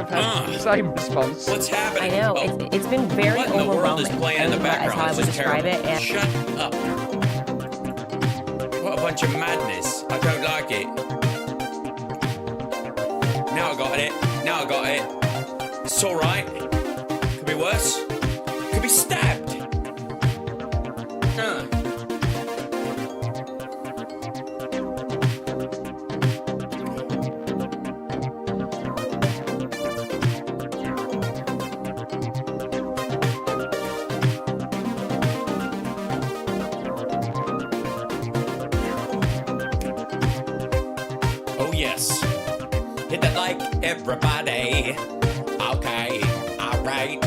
both had the same response. What's happening? I know. It's been very what in the world overwhelming. is playing in the background? That's how I This would is describe terrible. it. And Shut up. What a bunch of madness. I don't like it. Now I got it. Now I got it. It's alright. Could be worse. Could be stabbed. Oh yes. Hit that like, everybody. Okay, alright.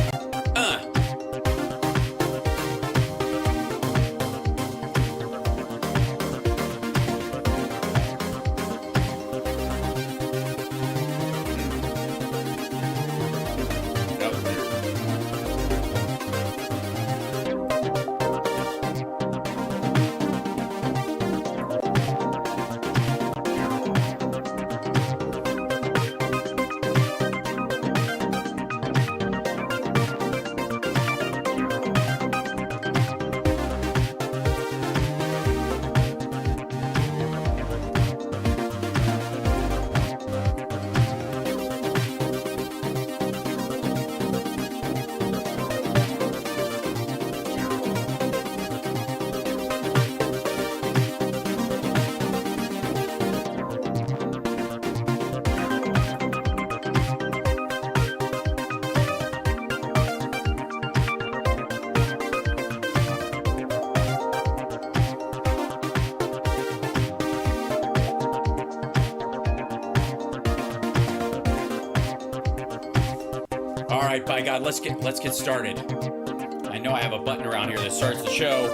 All right, by God, let's get started. I know I have a button around here that starts the show.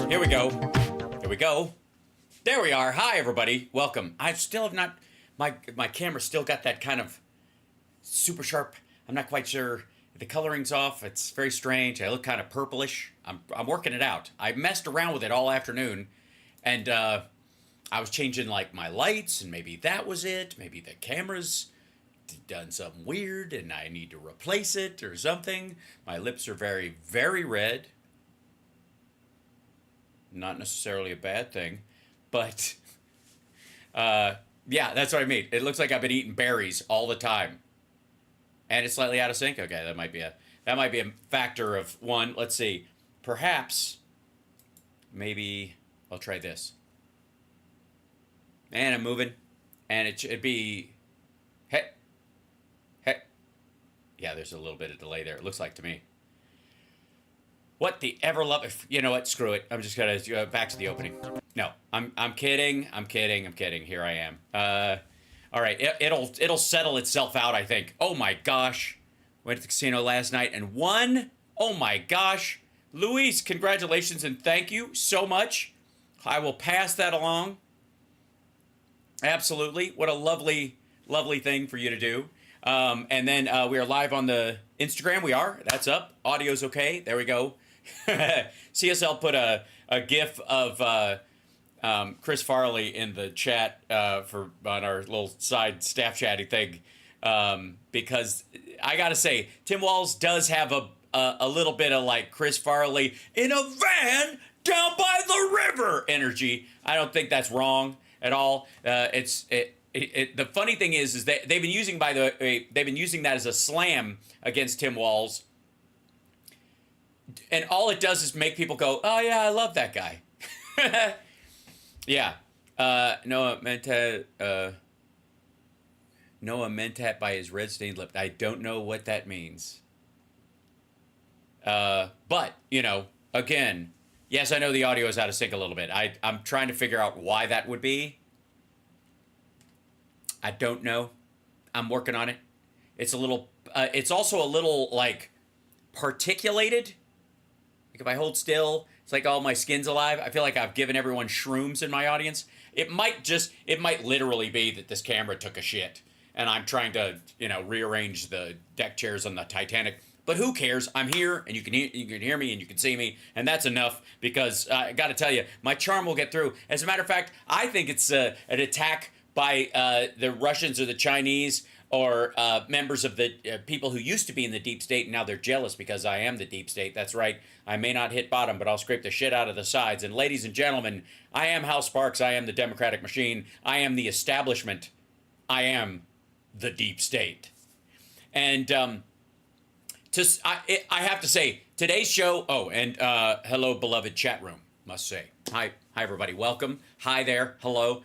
Here we go. Here we go. There we are. Hi, everybody. Welcome. I still have not... My camera's still got that kind of super sharp... I'm not quite sure. The coloring's off. It's very strange. I look kind of purplish. I'm working it out. I messed around with it all afternoon. And I was changing, like, my lights. And maybe that was it. Maybe the camera's done something weird. And I need to replace it or something. My lips are very, very red. Not necessarily a bad thing, but yeah, that's what I mean. It looks like I've been eating berries all the time, and it's slightly out of sync. Okay, that might be a factor of one. Let's see, perhaps, maybe I'll try this. And I'm moving, and it'd be, hey, yeah. There's a little bit of delay there. It looks like to me. What the ever love? You know what? Screw it. I'm just gonna go back to the opening. No, I'm kidding. I'm kidding. Here I am. All right. It'll settle itself out, I think. Oh my gosh, went to the casino last night and won. Oh my gosh, Luis, congratulations and thank you so much. I will pass that along. Absolutely. What a lovely thing for you to do. And then we are live on the Instagram. We are. That's up. Audio's okay. There we go. CSL put a GIF of Chris Farley in the chat on our little side staff chatty thing, because I gotta say, Tim Walz does have a little bit of like Chris Farley in a van down by the river energy. I don't think that's wrong at all. The funny thing is that they've been using that as a slam against Tim Walz, and all it does is make people go, "Oh yeah, I love that guy." Yeah. Noah Mentat by his red stained lip. I don't know what that means. But, again, yes, I know the audio is out of sync a little bit. I'm trying to figure out why that would be. I don't know. I'm working on it. It's it's also a little, like, particulated. Like, if I hold still, it's like all my skin's alive. I feel like I've given everyone shrooms in my audience. It might literally be that this camera took a shit, and I'm trying to, rearrange the deck chairs on the Titanic. But who cares? I'm here, and you can hear me, and you can see me, and that's enough, because I got to tell you, my charm will get through. As a matter of fact, I think it's an attack by the Russians or the Chinese or members of the people who used to be in the deep state, and now they're jealous because I am the deep state. That's right. I may not hit bottom, but I'll scrape the shit out of the sides. And ladies and gentlemen, I am Hal Sparks. I am the Democratic machine. I am the establishment. I am the deep state. And I have to say, today's show, and hello, beloved chat room, must say. Hi, everybody. Welcome. Hi there. Hello.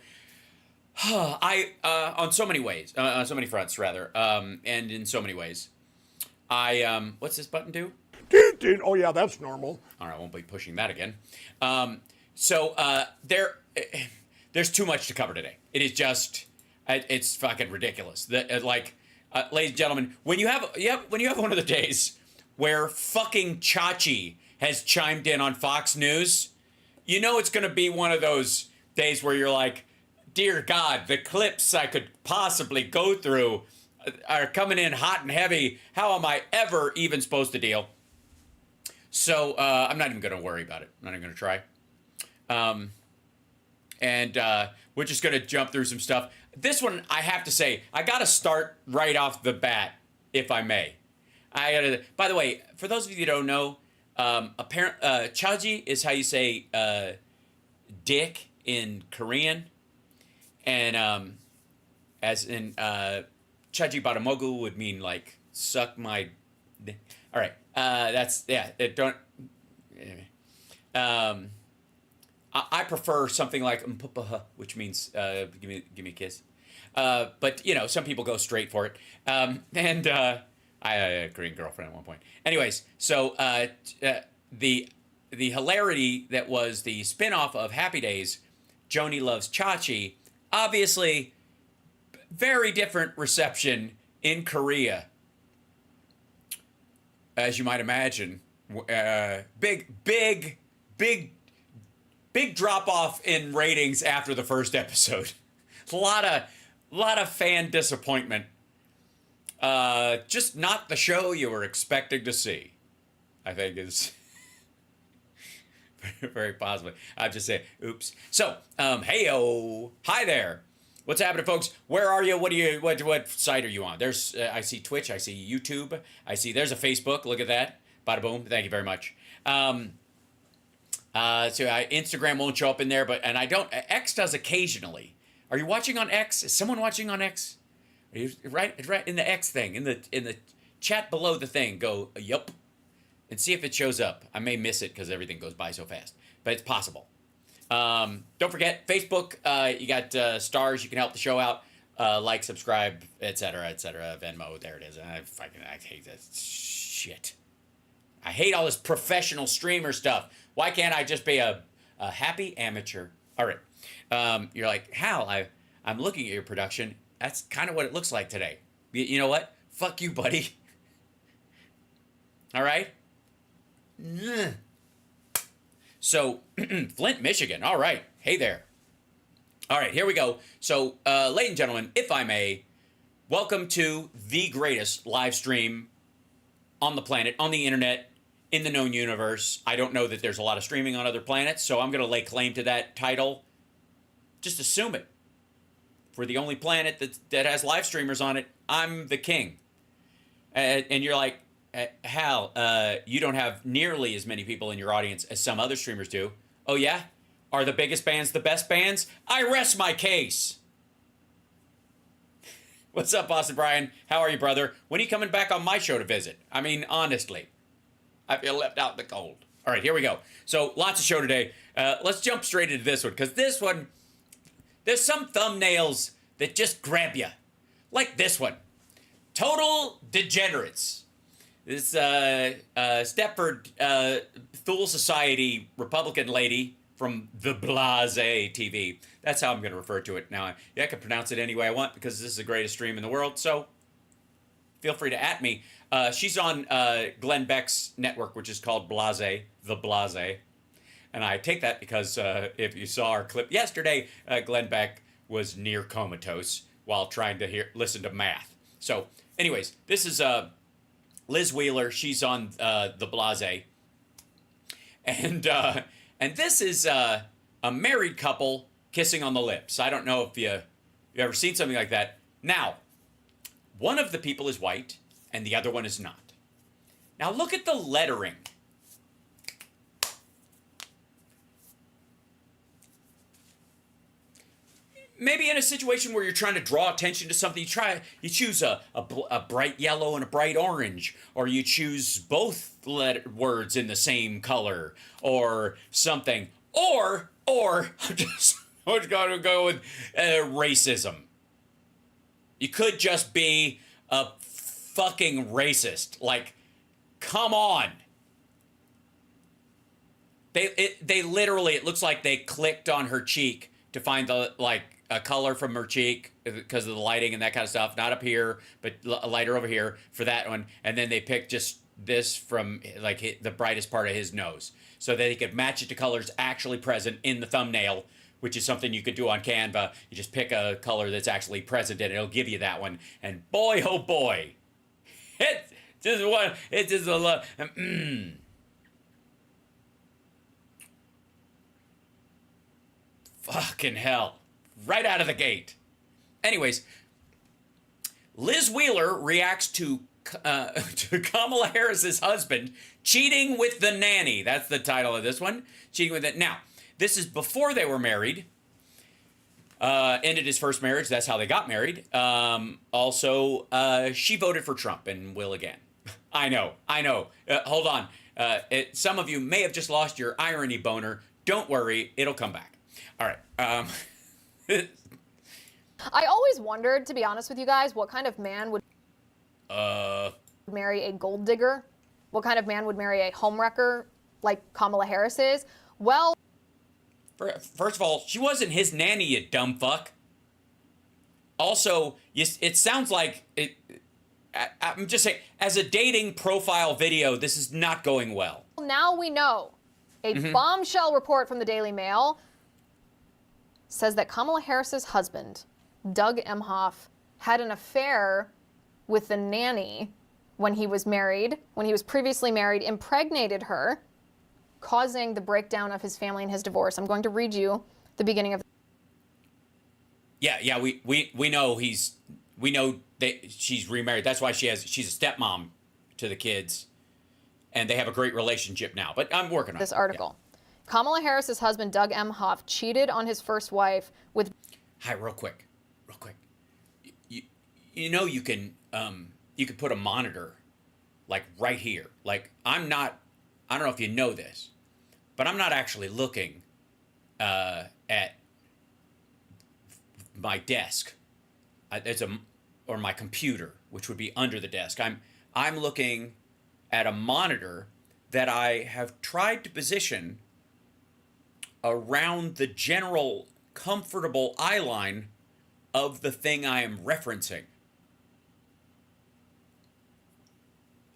On so many ways, on so many fronts, rather, and in so many ways, what's this button do? Oh, yeah, that's normal. All right, I won't be pushing that again. There's too much to cover today. It is just, it's fucking ridiculous. Ladies and gentlemen, when you have one of the days where fucking Chachi has chimed in on Fox News, it's going to be one of those days where you're like, dear God, the clips I could possibly go through are coming in hot and heavy. How am I ever even supposed to deal? So I'm not even going to worry about it. I'm not even going to try. We're just going to jump through some stuff. This one, I have to say, I got to start right off the bat, if I may. By the way, for those of you who don't know, chaji is how you say dick in Korean. And as in chaji baramogu would mean like suck my. All right, that's yeah. I prefer something like which means give me a kiss. But some people go straight for it. I had a Korean girlfriend at one point. Anyways, so the hilarity that was the spinoff of Happy Days, Joni Loves Chachi. Obviously, very different reception in Korea, as you might imagine. Big drop off in ratings after the first episode. A lot of fan disappointment. Just not the show you were expecting to see, I think is. Very possibly. I'll just say, oops. So, hey-o. Hi there. What's happening, folks? Where are you? What site are you on? There's, I see Twitch. I see YouTube. There's a Facebook. Look at that. Bada boom. Thank you very much. Instagram won't show up in there, and I don't, X does occasionally. Are you watching on X? Is someone watching on X? Are you, right in the X thing, in the chat below the thing, go, yup. And see if it shows up. I may miss it because everything goes by so fast, but it's possible. Don't forget, Facebook, you got stars. You can help the show out. Like, subscribe, etc., Venmo, there it is. I hate that shit. I hate all this professional streamer stuff. Why can't I just be a happy amateur? All right. You're like, Hal, I'm looking at your production. That's kind of what it looks like today. You know what? Fuck you, buddy. All right? So, Flint, Michigan. All right. Hey there. All right, here we go. So, ladies and gentlemen, if I may, welcome to the greatest live stream on the planet, on the internet, in the known universe. I don't know that there's a lot of streaming on other planets, so I'm going to lay claim to that title. Just assume it. For the only planet that has live streamers on it, I'm the king. And you're like, Hal, you don't have nearly as many people in your audience as some other streamers do. Oh, yeah? Are the biggest bands the best bands? I rest my case. What's up, Boston Brian? How are you, brother? When are you coming back on my show to visit? I mean, honestly, I feel left out in the cold. All right, here we go. So, lots of show today. Let's jump straight into this one, because this one, there's some thumbnails that just grab you. Like this one. Total degenerates. This Stepford Thule Society Republican lady from the Blase TV. That's how I'm going to refer to it now. Yeah, I can pronounce it any way I want because this is the greatest stream in the world. So feel free to at me. She's on Glenn Beck's network, which is called Blase, the Blase. And I take that because if you saw our clip yesterday, Glenn Beck was near comatose while trying to listen to math. So anyways, this is Liz Wheeler. She's on the Blase. And this is a married couple kissing on the lips. I don't know if you've ever seen something like that. Now, one of the people is white and the other one is not. Now look at the lettering. Maybe in a situation where you're trying to draw attention to something, you choose a bright yellow and a bright orange, or you choose both words in the same color, or something, or I'm just going to go with racism. You could just be a fucking racist. Like, come on. They literally, it looks like they clicked on her cheek to find a color from her cheek because of the lighting and that kind of stuff. Not up here, but lighter over here for that one. And then they picked just this from the brightest part of his nose so that he could match it to colors actually present in the thumbnail, which is something you could do on Canva. You just pick a color that's actually present and it'll give you that one. And boy, oh boy, it's just a lot. Fucking hell. Right out of the gate. Anyways, Liz Wheeler reacts to Kamala Harris's husband cheating with the nanny. That's the title of this one. Cheating with it. Now, this is before they were married. Ended his first marriage. That's how they got married. Also, she voted for Trump and will again. I know. Hold on. Some of you may have just lost your irony boner. Don't worry. It'll come back. All right. I always wondered, to be honest with you guys, what kind of man would marry a gold digger? What kind of man would marry a homewrecker like Kamala Harris is? Well, first of all, she wasn't his nanny, you dumb fuck. Also, it sounds like it. I'm just saying, as a dating profile video, this is not going well. Now we know. A bombshell report from the Daily Mail says that Kamala Harris's husband, Doug Emhoff, had an affair with the nanny when he was previously married, impregnated her, causing the breakdown of his family and his divorce. I'm going to read you the beginning of. Yeah, we know that she's remarried. That's why she's a stepmom to the kids, and they have a great relationship now. But I'm working on this article. Yeah. Kamala Harris's husband, Doug Emhoff, cheated on his first wife with. Hi, real quick. You can put a monitor like right here. Like I don't know if you know this, but I'm not actually looking at my desk. Or my computer, which would be under the desk. I'm looking at a monitor that I have tried to position around the general comfortable eye line of the thing I am referencing.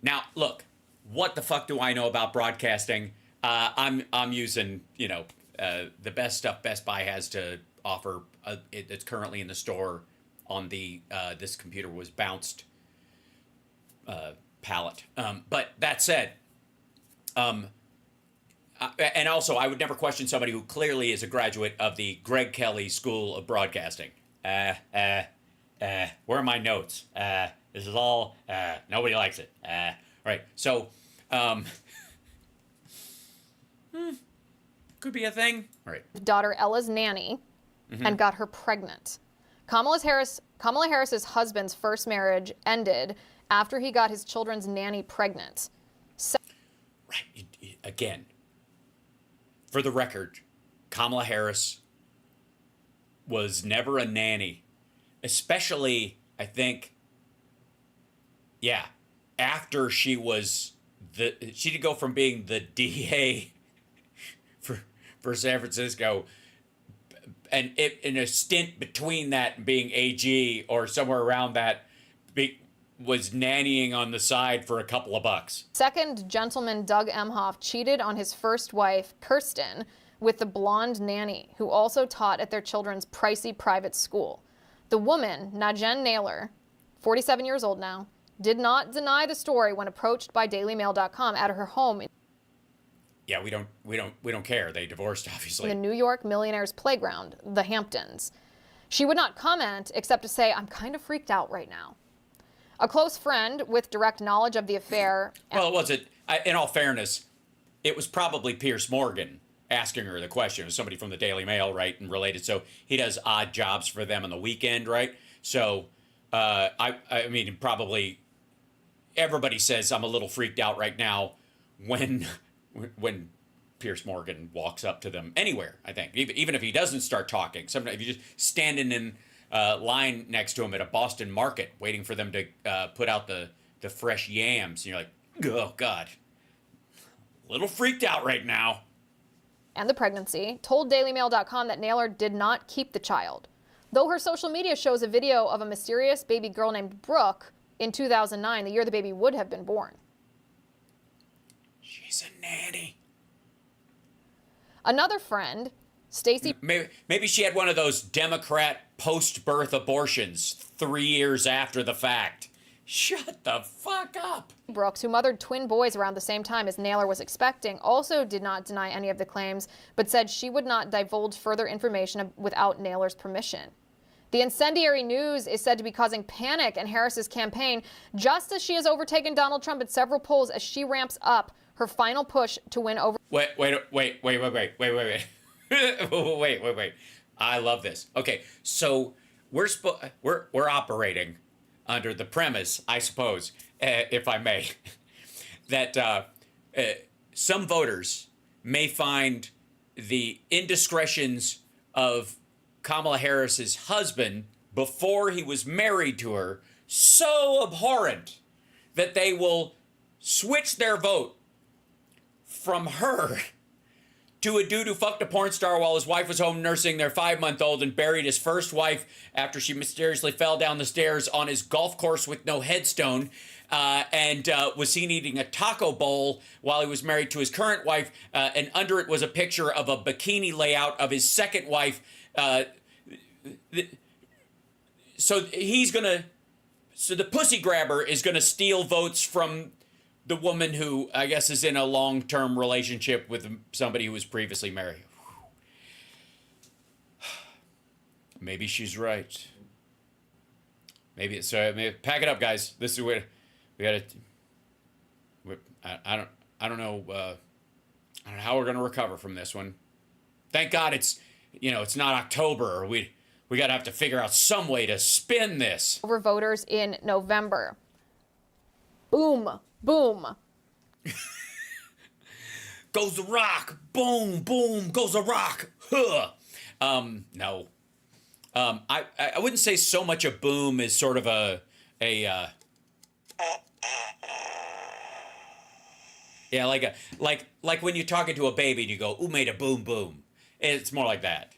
Now, look, what the fuck do I know about broadcasting? I'm using, the best stuff Best Buy has to offer. It's currently in the store on the this computer was bounced palette. But that said, And also, I would never question somebody who clearly is a graduate of the Greg Kelly School of Broadcasting. Where are my notes? This is all, nobody likes it. Right, so, could be a thing. Right. Daughter Ella's nanny and got her pregnant. Kamala Harris's husband's first marriage ended after he got his children's nanny pregnant. Right, again, for the record, Kamala Harris was never a nanny, especially, I think, after she did go from being the DA for San Francisco, and in a stint between that and being AG or somewhere around that, was nannying on the side for a couple of bucks. Second gentleman Doug Emhoff cheated on his first wife, Kirsten, with the blonde nanny who also taught at their children's pricey private school. The woman, Najen Naylor, 47 years old now, did not deny the story when approached by DailyMail.com at her home. Yeah, we don't care. They divorced, obviously. In the New York Millionaire's Playground, the Hamptons. She would not comment except to say, "I'm kind of freaked out right now." A close friend with direct knowledge of the affair. Well, it wasn't. In all fairness, it was probably Piers Morgan asking her the question. It was somebody from the Daily Mail, right, and related. So he does odd jobs for them on the weekend, right? So I mean, probably everybody says I'm a little freaked out right now when Piers Morgan walks up to them anywhere. I think even if he doesn't start talking, sometimes if you're just standing in line next to him at a Boston market waiting for them to put out the fresh yams, and you're like, oh God, a little freaked out right now. And the pregnancy, told DailyMail.com that Naylor did not keep the child, though her social media shows a video of a mysterious baby girl named Brooke in 2009, the year the baby would have been born. She's a nanny. Another friend, Stacy. Maybe she had one of those Democrat post-birth abortions 3 years after the fact. Shut the fuck up. Brooks, who mothered twin boys around the same time as Naylor was expecting, also did not deny any of the claims, but said she would not divulge further information without Naylor's permission. The incendiary news is said to be causing panic in Harris's campaign, just as she has overtaken Donald Trump in several polls as she ramps up her final push to win over. Wait. Wait. I love this. Okay, so we're operating under the premise, I suppose, if I may, that some voters may find the indiscretions of Kamala Harris's husband before he was married to her so abhorrent that they will switch their vote from her to a dude who fucked a porn star while his wife was home nursing their 5-month-old and buried his first wife after she mysteriously fell down the stairs on his golf course with no headstone, and was seen eating a taco bowl while he was married to his current wife, and under it was a picture of a bikini layout of his second wife. So the pussy grabber is gonna steal votes from the woman who, I guess, is in a long-term relationship with somebody who was previously married. Maybe she's right. Maybe pack it up, guys. This is where we gotta. I don't know how we're gonna recover from this one. Thank God it's not October. We gotta have to figure out some way to spin this. Over voters in November. Boom. Boom. Goes the rock. Boom, boom, goes the rock. Huh. No. I wouldn't say so much a boom as sort of a yeah, like when you're talking to a baby and you go, "Ooh, made a boom boom." It's more like that.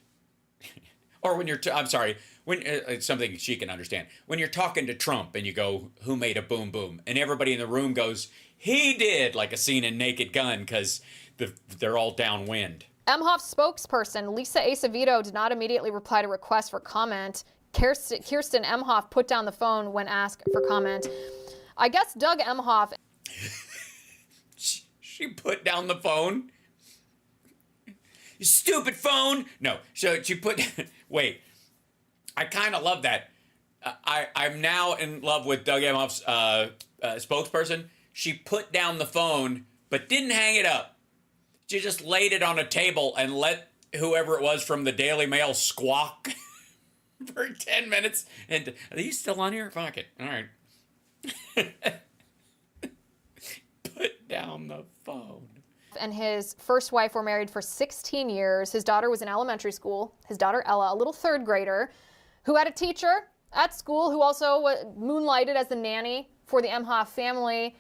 Or when I'm sorry, when it's something she can understand. When you're talking to Trump and you go, "Who made a boom boom?" and everybody in the room goes, "He did," like a scene in Naked Gun, because they're all downwind. Emhoff's spokesperson, Lisa Acevedo, did not immediately reply to requests for comment. Kirsten Emhoff put down the phone when asked for comment. I guess Doug Emhoff. She put down the phone. You stupid phone. No, so she put, wait, I kind of love that. I'm now in love with Doug Emhoff's spokesperson. She put down the phone, but didn't hang it up. She just laid it on a table and let whoever it was from the Daily Mail squawk for 10 minutes. And are you still on here? Fuck it. All right. Put down the phone. And his first wife were married for 16 years. His daughter was in elementary school. His daughter, Ella, a little third grader, who had a teacher at school who also moonlighted as the nanny for the Emhoff family.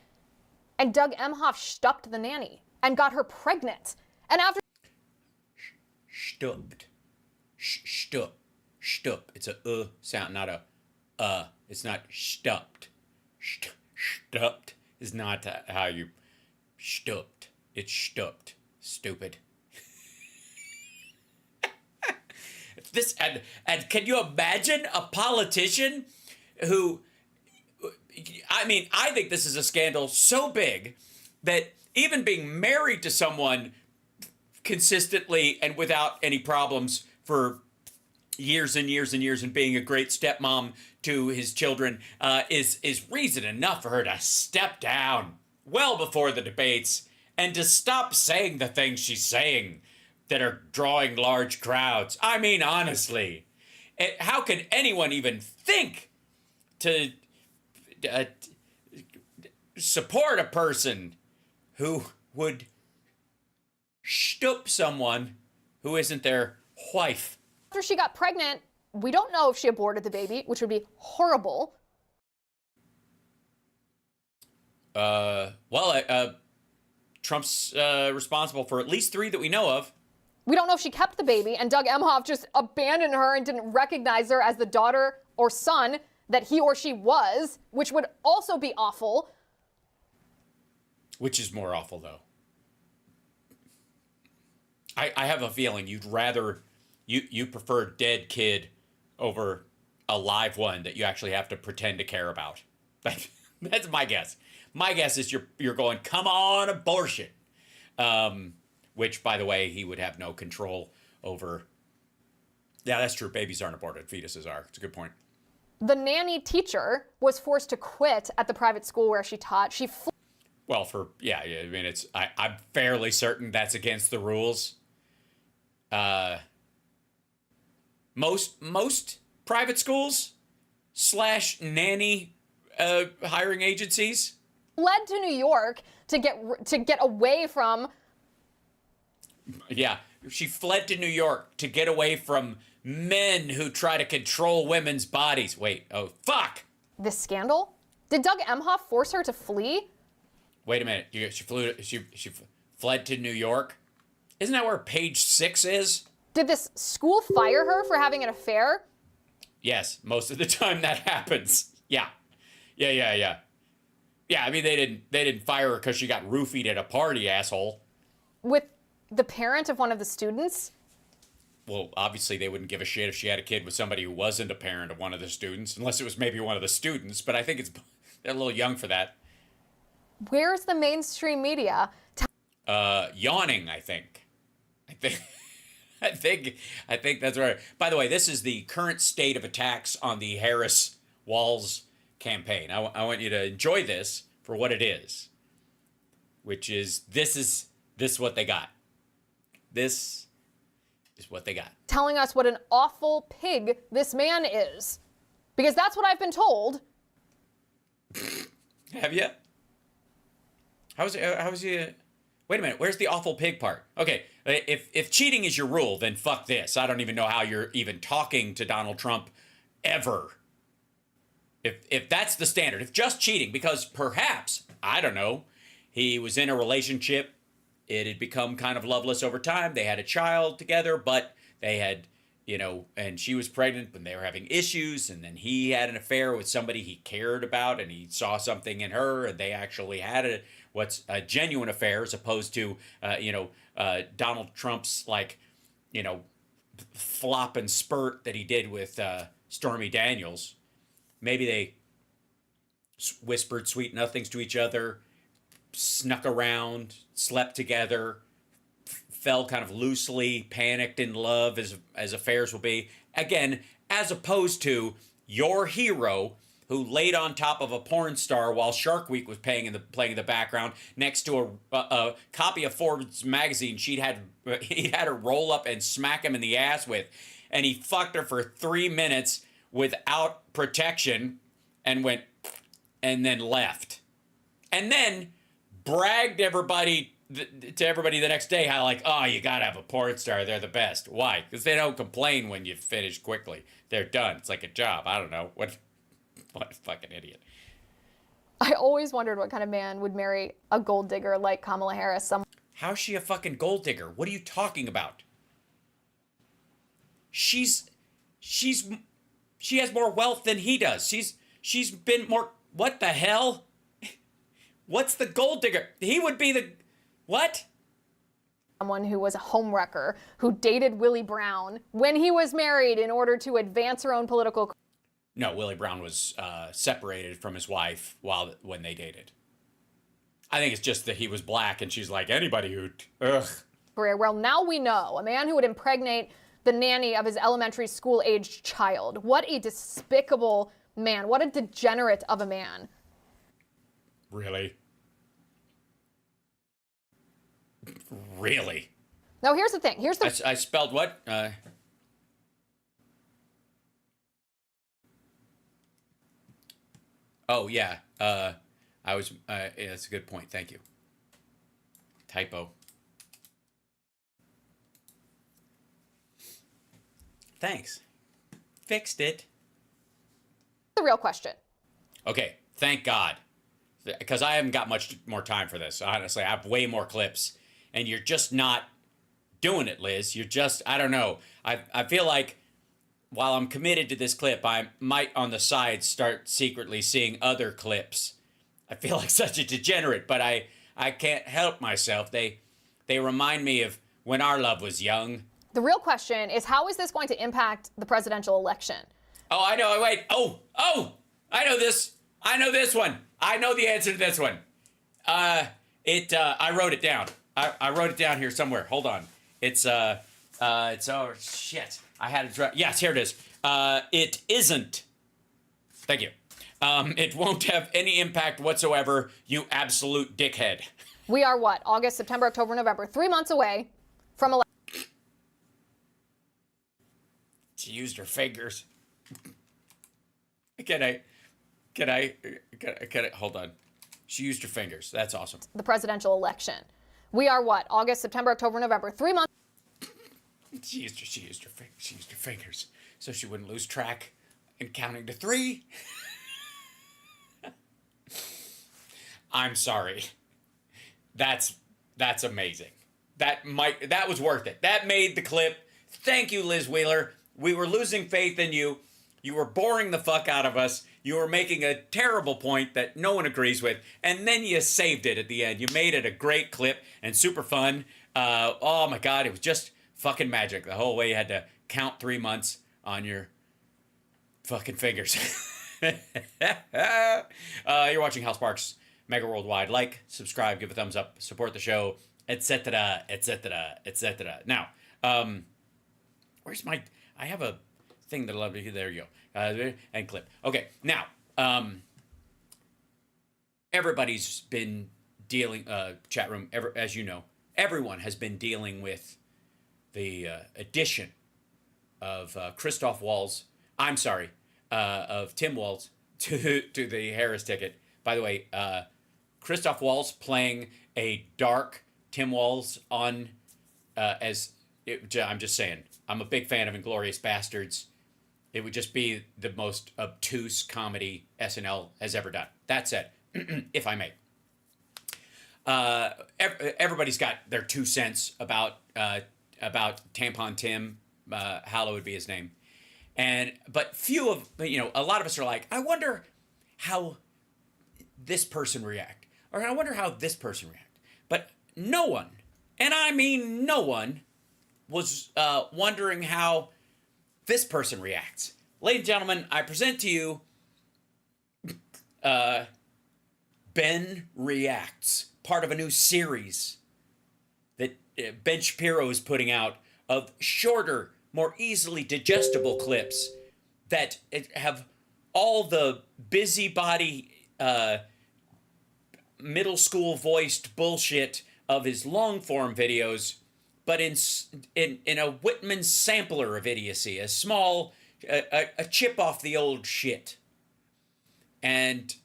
And Doug Emhoff stupped the nanny and got her pregnant. And after... Stupped. Stup. Stup. It's a sound, not a It's not stupped. Stupped is not how you stupped. It's stupped. Stupid. This and can you imagine a politician who, I mean, I think this is a scandal so big that even being married to someone consistently and without any problems for years and years and years and being a great stepmom to his children is reason enough for her to step down well before the debates and to stop saying the things she's saying that are drawing large crowds. I mean, honestly, how can anyone even think to support a person who would stoop someone who isn't their wife? After she got pregnant, we don't know if she aborted the baby, which would be horrible. Trump's responsible for at least 3 that we know of. We don't know if she kept the baby, and Doug Emhoff just abandoned her and didn't recognize her as the daughter or son that he or she was, which would also be awful. Which is more awful, though? I have a feeling you'd rather, you prefer a dead kid over a live one that you actually have to pretend to care about. That's my guess. My guess is you're going, come on, abortion. Which, by the way, he would have no control over. Yeah, that's true. Babies aren't aborted. Fetuses are. It's a good point. The nanny teacher was forced to quit at the private school where she taught. Well, I mean, I'm fairly certain that's against the rules. Most private schools / nanny hiring agencies fled to New York to get away from. Yeah, she fled to New York to get away from men who try to control women's bodies. Wait, oh, fuck! This scandal? Did Doug Emhoff force her to flee? Wait a minute, she fled to New York? Isn't that where page 6 is? Did this school fire her for having an affair? Yes, most of the time that happens. Yeah, I mean, they didn't fire her because she got roofied at a party, asshole. With the parent of one of the students? Well, obviously they wouldn't give a shit if she had a kid with somebody who wasn't a parent of one of the students, unless it was maybe one of the students, but I think they're a little young for that. Where's the mainstream media? Yawning, I think that's right. By the way, this is the current state of attacks on the Harris-Walz campaign. I want you to enjoy this for what it is, which is this is what they got. This is what they got. Telling us what an awful pig this man is. Because that's what I've been told. Have you? How's he? Wait a minute. Where's the awful pig part? Okay, if cheating is your rule, then fuck this. I don't even know how you're even talking to Donald Trump ever. If that's the standard, if just cheating, because perhaps, I don't know, he was in a relationship, it had become kind of loveless over time. They had a child together, but they had, and she was pregnant when they were having issues, and then he had an affair with somebody he cared about, and he saw something in her, and they actually had what's a genuine affair, as opposed to, Donald Trump's, flop and spurt that he did with Stormy Daniels. Maybe they whispered sweet nothings to each other, snuck around, slept together, fell kind of loosely, panicked in love as affairs will be. Again, as opposed to your hero who laid on top of a porn star while Shark Week was playing in the background next to a copy of Forbes magazine he'd had her roll up and smack him in the ass with, and he fucked her for 3 minutes without protection and then left, and then bragged to everybody the next day how like, oh, you gotta have a porn star, they're the best. Why? Because they don't complain when you finish quickly. They're done. It's like a job. I don't know. What a fucking idiot. I always wondered what kind of man would marry a gold digger like Kamala Harris. How's she a fucking gold digger? What are you talking about? She has more wealth than he does. She's been more. What the hell? What's the gold digger? He would be the what? Someone who was a homewrecker who dated Willie Brown when he was married in order to advance her own political. No, Willie Brown was separated from his wife when they dated. I think it's just that he was black, and she's like, anybody who, ugh. Well, now we know a man who would impregnate the nanny of his elementary school-aged child. What a despicable man. What a degenerate of a man. Really? Really? Now, here's the thing. I spelled what? Oh, yeah. Yeah, that's a good point. Thank you. Typo. Thanks. Fixed it. The real question. Okay, thank God. Because I haven't got much more time for this. Honestly, I have way more clips. And you're just not doing it, Liz. You're just, I don't know. I feel like while I'm committed to this clip, I might on the side start secretly seeing other clips. I feel like such a degenerate, but I can't help myself. They remind me of when our love was young. The real question is, how is this going to impact the presidential election? Oh, I know. Wait. Oh, I know this. I know this one. I know the answer to this one. I wrote it down. I wrote it down here somewhere. Hold on. It's oh shit. I had it. Yes, here it is. It isn't. Thank you. It won't have any impact whatsoever, you absolute dickhead. We are what? August, September, October, November. 3 months away from election. She used her fingers. Can I, hold on. She used her fingers. That's awesome. The presidential election. We are what? August, September, October, November. 3 months. She used her fingers so she wouldn't lose track in counting to 3. I'm sorry. That's amazing. That was worth it. That made the clip. Thank you, Liz Wheeler. We were losing faith in you. You were boring the fuck out of us. You were making a terrible point that no one agrees with, and then you saved it at the end. You made it a great clip and super fun. Oh my God, it was just fucking magic. The whole way you had to count 3 months on your fucking fingers. You're watching House Sparks Megaworldwide. Like, subscribe, give a thumbs up, support the show, etc., etc., etc. Now, where's my? I have a thing that I'll love to hear. There you go. And clip. Okay, now, everybody's been dealing. Chat room. As you know, everyone has been dealing with the addition of Christoph Walz. I'm sorry, of Tim Walz to the Harris ticket. By the way, Christoph Walz playing a dark Tim Walz on I'm just saying, I'm a big fan of Inglourious Bastards. It would just be the most obtuse comedy SNL has ever done. That said, if I may, everybody's got their 2 cents about Tampon Tim, Hallow would be his name, but a lot of us are like, I wonder how this person react, or I wonder how this person react. But no one, and I mean no one, was wondering how this person reacts. Ladies and gentlemen, I present to you Ben Reacts, part of a new series that Ben Shapiro is putting out of shorter, more easily digestible clips that have all the busybody, middle school voiced bullshit of his long form videos, but in a Whitman sampler of idiocy, a small, a chip off the old shit. And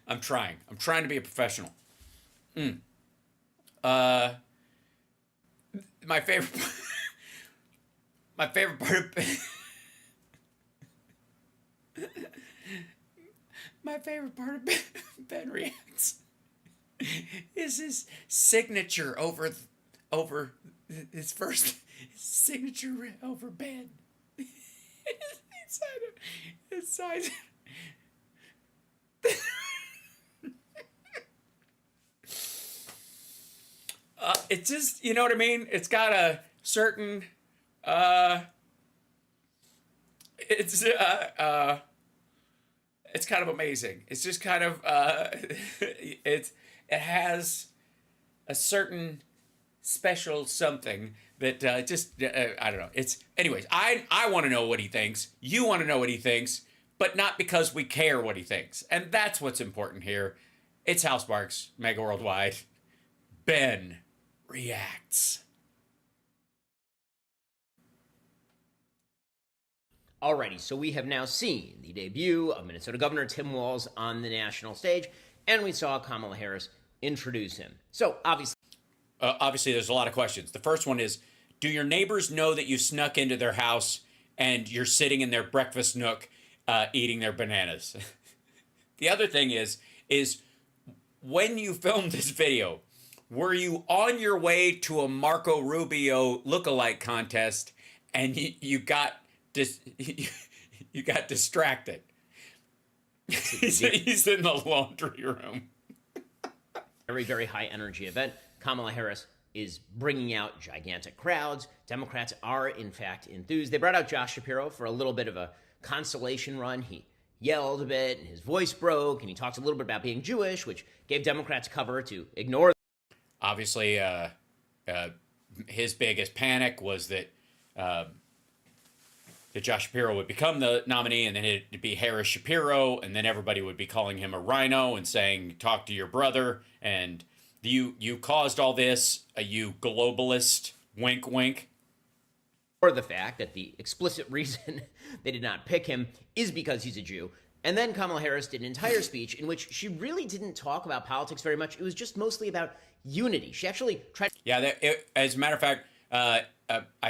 I'm trying to be a professional. My favorite part of Ben Reacts is his signature over his first signature over Ben. Inside. It's just, you know what I mean? It's got a certain, it's kind of amazing. It's just kind of, it has a certain special something that I don't know. Anyways, I want to know what he thinks. You want to know what he thinks, but not because we care what he thinks. And that's what's important here. It's Housemarks, Megaworldwide. Ben Reacts. Alrighty, so we have now seen the debut of Minnesota Governor Tim Walz on the national stage, and we saw Kamala Harris introduce him. So, obviously, there's a lot of questions. The first one is, do your neighbors know that you snuck into their house and you're sitting in their breakfast nook eating their bananas? The other thing is when you filmed this video, were you on your way to a Marco Rubio lookalike contest and you got distracted? He's in the laundry room. Very, very high energy event. Kamala Harris is bringing out gigantic crowds. Democrats are, in fact, enthused. They brought out Josh Shapiro for a little bit of a consolation run. He yelled a bit, and his voice broke, and he talked a little bit about being Jewish, which gave Democrats cover to ignore. Obviously, his biggest panic was that Josh Shapiro would become the nominee, and then it'd be Harris Shapiro, and then everybody would be calling him a rhino and saying, talk to your brother, and you caused all this, you globalist, wink, wink. Or the fact that the explicit reason they did not pick him is because he's a Jew. And then Kamala Harris did an entire speech in which she really didn't talk about politics very much. It was just mostly about unity. She actually tried. Yeah, as a matter of fact, I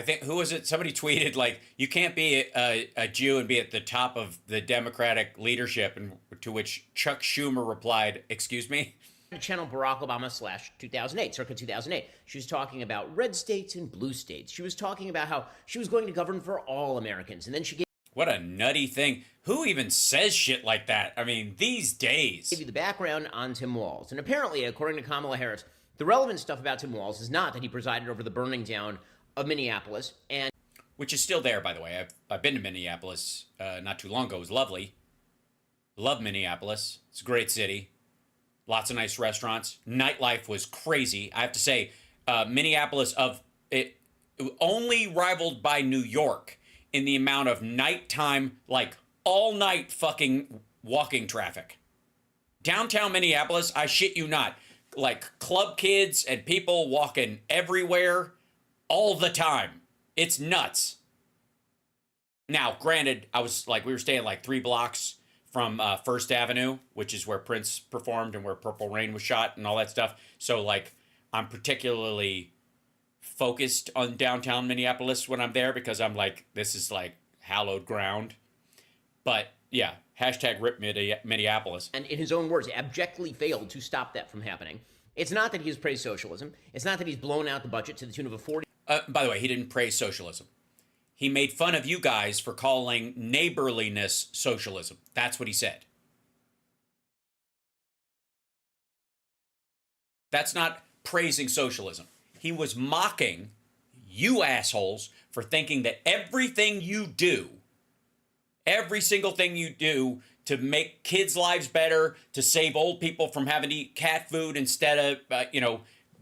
think, who was it? Somebody tweeted, like, you can't be a Jew and be at the top of the Democratic leadership, and to which Chuck Schumer replied, excuse me? To channel Barack Obama / 2008, circa 2008. She was talking about red states and blue states. She was talking about how she was going to govern for all Americans. And then she gave. What a nutty thing. Who even says shit like that? I mean, these days. Give you the background on Tim Walz. And apparently, according to Kamala Harris, the relevant stuff about Tim Walz is not that he presided over the burning down of Minneapolis, and which is still there, by the way. I've been to Minneapolis not too long ago. It was lovely. Love Minneapolis. It's a great city. Lots of nice restaurants. Nightlife was crazy. I have to say, Minneapolis only rivaled by New York in the amount of nighttime, like all night fucking walking traffic. Downtown Minneapolis, I shit you not, like club kids and people walking everywhere all the time. It's nuts. Now, granted, we were staying like 3 blocks from First Avenue, which is where Prince performed and where Purple Rain was shot and all that stuff. So, like, I'm particularly focused on downtown Minneapolis when I'm there because I'm like, this is like hallowed ground. But yeah, #RIP Minneapolis. And in his own words, abjectly failed to stop that from happening. It's not that he's praised socialism. It's not that he's blown out the budget to the tune of a 40. By the way, he didn't praise socialism. He made fun of you guys for calling neighborliness socialism. That's what he said. That's not praising socialism. He was mocking you assholes for thinking that everything you do Every single thing you do to make kids' lives better, to save old people from having to eat cat food instead of,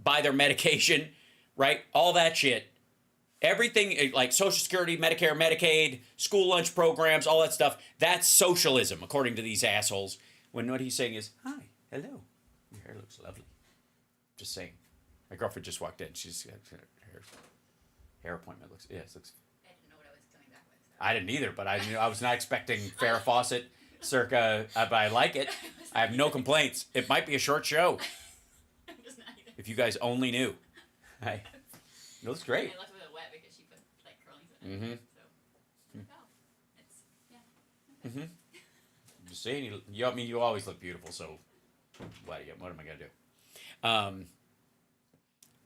buy their medication, right? All that shit. Everything like Social Security, Medicare, Medicaid, school lunch programs, all that stuff, that's socialism, according to these assholes. When what he's saying is, hi, hello, your hair looks lovely. Just saying. My girlfriend just walked in. She's got her hair appointment. Looks. I didn't know what I was coming back with. So. I didn't either, but I was not expecting Farrah Fawcett circa, but I like it. I have no complaints. It might be a short show. I'm just not either. If you guys only knew. Hi. It looks great. I left it wet because she put like curlings in it. So, it's Just saying, you always look beautiful. So, what am I gonna do?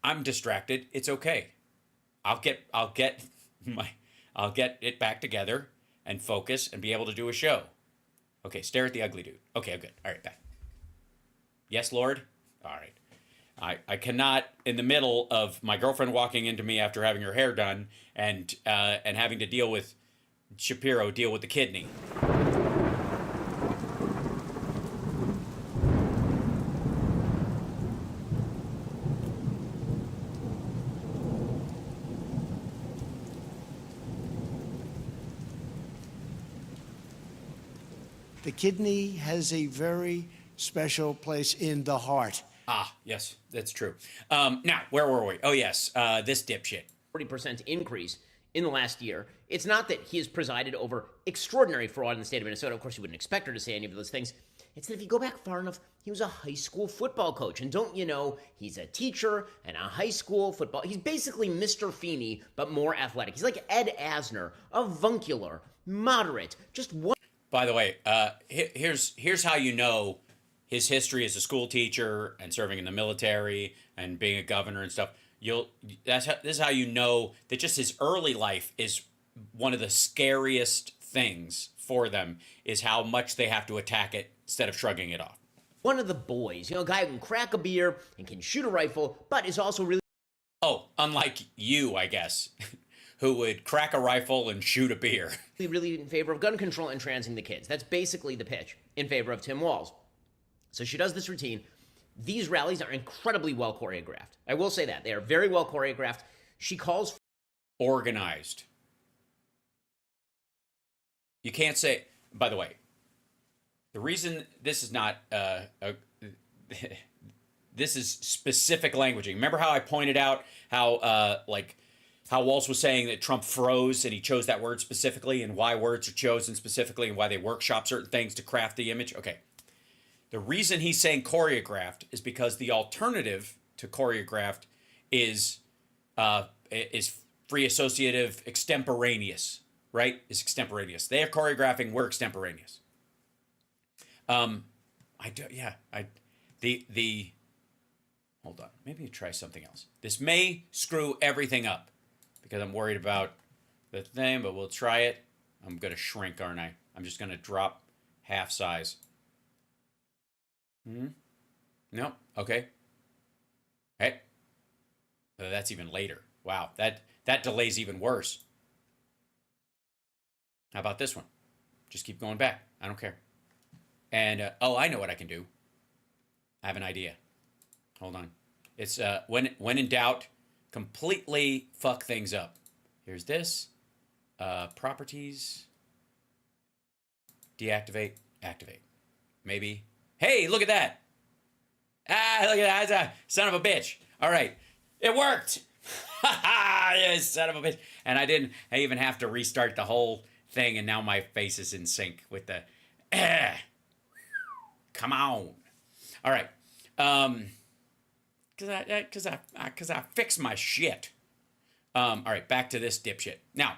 I'm distracted. It's okay. I'll get it back together and focus and be able to do a show. Okay, stare at the ugly dude. Okay, I'm good. All right, back. Yes, Lord. All right. I cannot, in the middle of my girlfriend walking into me after having her hair done and having to deal with Shapiro, deal with the kidney. The kidney has a very special place in the heart. Ah, yes, that's true. Now, where were we? Oh, yes, this dipshit. 40% increase in the last year. It's not that he has presided over extraordinary fraud in the state of Minnesota. Of course, you wouldn't expect her to say any of those things. It's that if you go back far enough, he was a high school football coach. And don't you know, he's a teacher and a high school football. He's basically Mr. Feeney, but more athletic. He's like Ed Asner, avuncular, moderate, just one. By the way, here's how you know his history as a school teacher and serving in the military and being a governor and stuff. This is how you know that just his early life is one of the scariest things for them, is how much they have to attack it instead of shrugging it off. One of the boys, a guy who can crack a beer and can shoot a rifle, but is also really... Oh, unlike you, I guess, who would crack a rifle and shoot a beer. Really in favor of gun control and transing the kids. That's basically the pitch in favor of Tim Walz. So she does this routine. These rallies are incredibly well choreographed. I will say that. They are very well choreographed. She calls... Organized. You can't say... By the way, the reason this is not... this is specific languaging. Remember how I pointed out how Walz was saying that Trump froze and he chose that word specifically, and why words are chosen specifically and why they workshop certain things to craft the image? Okay. The reason he's saying choreographed is because the alternative to choreographed is free associative extemporaneous, right? Is extemporaneous. They are choreographing, we're extemporaneous. Hold on. Maybe try something else. This may screw everything up because I'm worried about the thing, but we'll try it. I'm going to shrink, aren't I? I'm just going to drop half size. No. Okay. Hey. That's even later. Wow. That delay's even worse. How about this one? Just keep going back. I don't care. And, I know what I can do. I have an idea. Hold on. It's, when in doubt, completely fuck things up. Here's this. Properties. Deactivate. Activate. Maybe. Hey, look at that. Look at that. Son of a bitch. All right. It worked. Yes, son of a bitch. And I even have to restart the whole thing, and now my face is in sync with the... Come on. All right. Because I fixed my shit. All right, back to this dipshit. Now,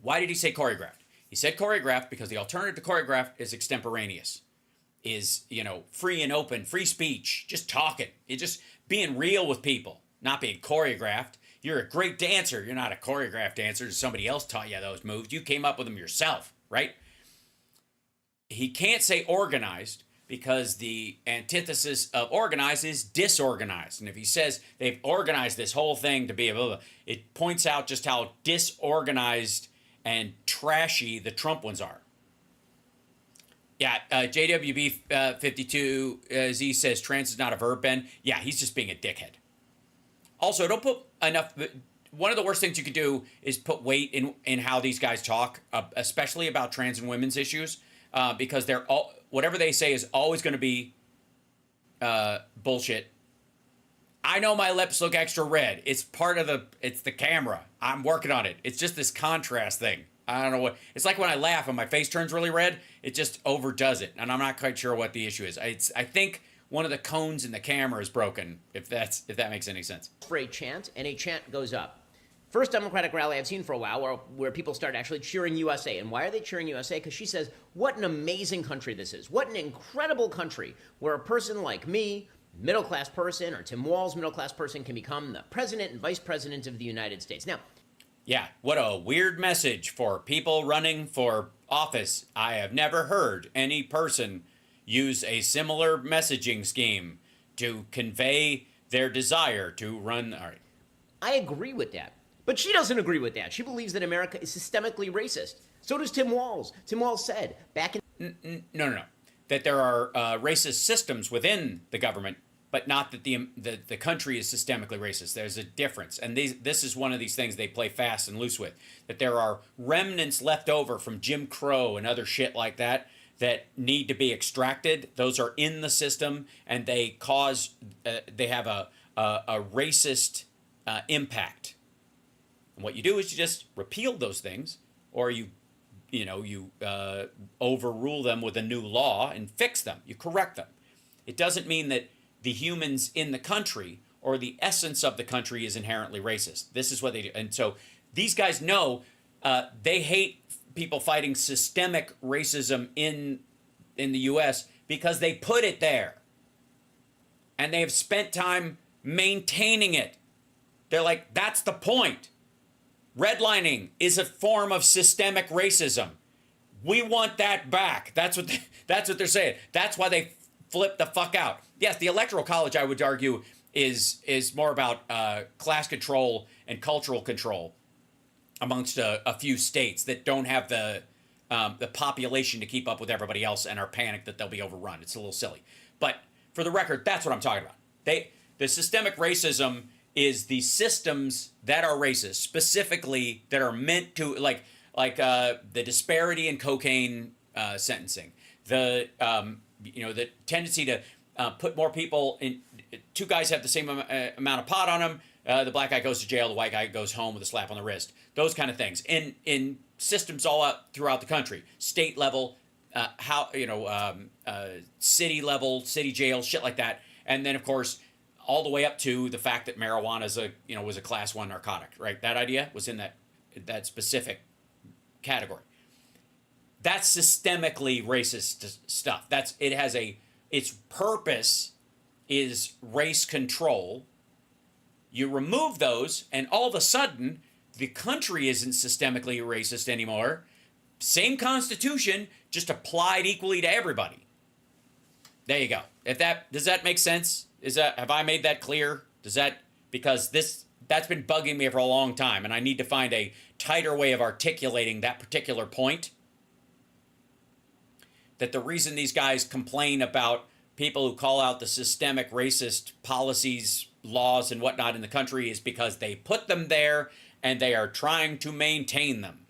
why did he say choreographed? He said choreographed because the alternative to choreographed is extemporaneous. Is, free and open, free speech, just talking. You're just being real with people, not being choreographed. You're a great dancer. You're not a choreographed dancer. Somebody else taught you those moves. You came up with them yourself, right? He can't say organized because the antithesis of organized is disorganized. And if he says they've organized this whole thing to be a blah, blah, it points out just how disorganized and trashy the Trump ones are. Yeah, JWB 52Z says trans is not a verb, Ben. Yeah, he's just being a dickhead. Also, don't put enough. One of the worst things you could do is put weight in how these guys talk, especially about trans and women's issues, because they're all, whatever they say is always going to be bullshit. I know my lips look extra red. It's part of it's the camera. I'm working on it. It's just this contrast thing. I don't know what, it's like when I laugh and my face turns really red, it just overdoes it. And I'm not quite sure what the issue is. I think one of the cones in the camera is broken, if that makes any sense. For a chant, and a chant goes up. First Democratic rally I've seen for a while where people start actually cheering USA. And why are they cheering USA? Because she says, what an amazing country this is. What an incredible country where a person like me, middle-class person, or Tim Walz, middle-class person, can become the president and vice president of the United States. Now, yeah, what a weird message for people running for office. I have never heard any person use a similar messaging scheme to convey their desire to run. All right. I agree with that. But she doesn't agree with that. She believes that America is systemically racist. So does Tim Walz. Tim Walz said back in... No. That there are racist systems within the government, but not that the country is systemically racist. There's a difference. And this is one of these things they play fast and loose with. That there are remnants left over from Jim Crow and other shit like that need to be extracted. Those are in the system, and they cause... they have a racist impact. And what you do is you just repeal those things, or you overrule them with a new law and fix them. You correct them. It doesn't mean that the humans in the country or the essence of the country is inherently racist. This is what they do. And so these guys know they hate people fighting systemic racism in the U.S. because they put it there. And they have spent time maintaining it. They're like, that's the point. Redlining is a form of systemic racism. We want that back. That's what they're saying. That's why they flip the fuck out. Yes, the Electoral College, I would argue, is more about class control and cultural control amongst a few states that don't have the population to keep up with everybody else and are panicked that they'll be overrun. It's a little silly. But for the record, that's what I'm talking about. The systemic racism is the systems that are racist, specifically that are meant to, like the disparity in cocaine sentencing, the tendency to put more people in. Two guys have the same amount of pot on them. The black guy goes to jail. The white guy goes home with a slap on the wrist. Those kind of things in systems all out throughout the country, state level, city level, city jail, shit like that, and then of course, all the way up to the fact that marijuana was a class 1 narcotic, right? That idea was in that specific category. That's systemically racist stuff. Its purpose is race control. You remove those, and all of a sudden, the country isn't systemically racist anymore. Same Constitution, just applied equally to everybody. There you go. Does that make sense? Have I made that clear? Because that's been bugging me for a long time, and I need to find a tighter way of articulating that particular point. That the reason these guys complain about people who call out the systemic racist policies, laws, and whatnot in the country is because they put them there and they are trying to maintain them.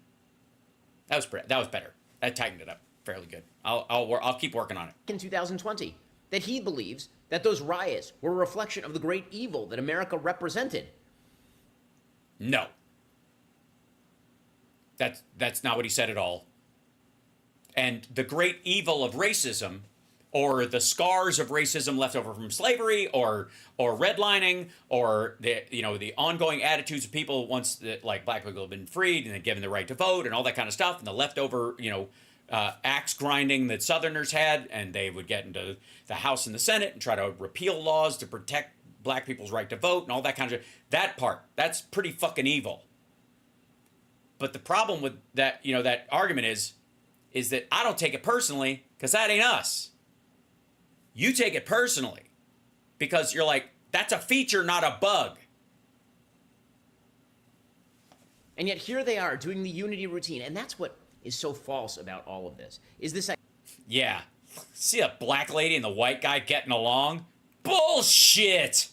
That was better. That tightened it up fairly good. I'll keep working on it. In 2020, that he believes that those riots were a reflection of the great evil that America represented. No. That's not what he said at all. And the great evil of racism, or the scars of racism left over from slavery, or redlining, or the ongoing attitudes of people once like black people have been freed and then given the right to vote and all that kind of stuff, and the leftover axe grinding that Southerners had, and they would get into the House and the Senate and try to repeal laws to protect black people's right to vote and all that kind of shit. That part, that's pretty fucking evil. But the problem with that, that argument is that I don't take it personally because that ain't us. You take it personally because you're like, that's a feature, not a bug. And yet here they are doing the unity routine. And that's what is so false about all of this, is this. Yeah. See a black lady and the white guy getting along? Bullshit!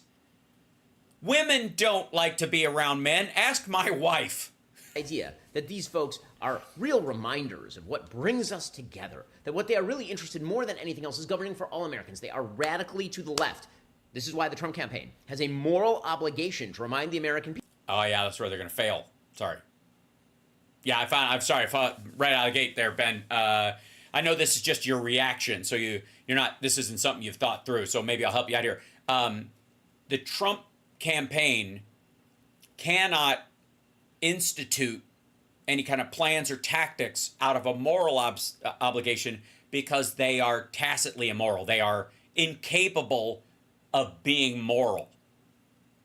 Women don't like to be around men. Ask my wife. Idea that these folks are real reminders of what brings us together, that what they are really interested in more than anything else is governing for all Americans. They are radically to the left. This is why the Trump campaign has a moral obligation to remind the American people. Oh yeah, that's where they're gonna fail. Sorry. Yeah, I'm sorry. I thought right out of the gate there, Ben. I know this is just your reaction, so you're not. This isn't something you've thought through. So maybe I'll help you out here. The Trump campaign cannot institute any kind of plans or tactics out of a moral obligation because they are tacitly immoral. They are incapable of being moral.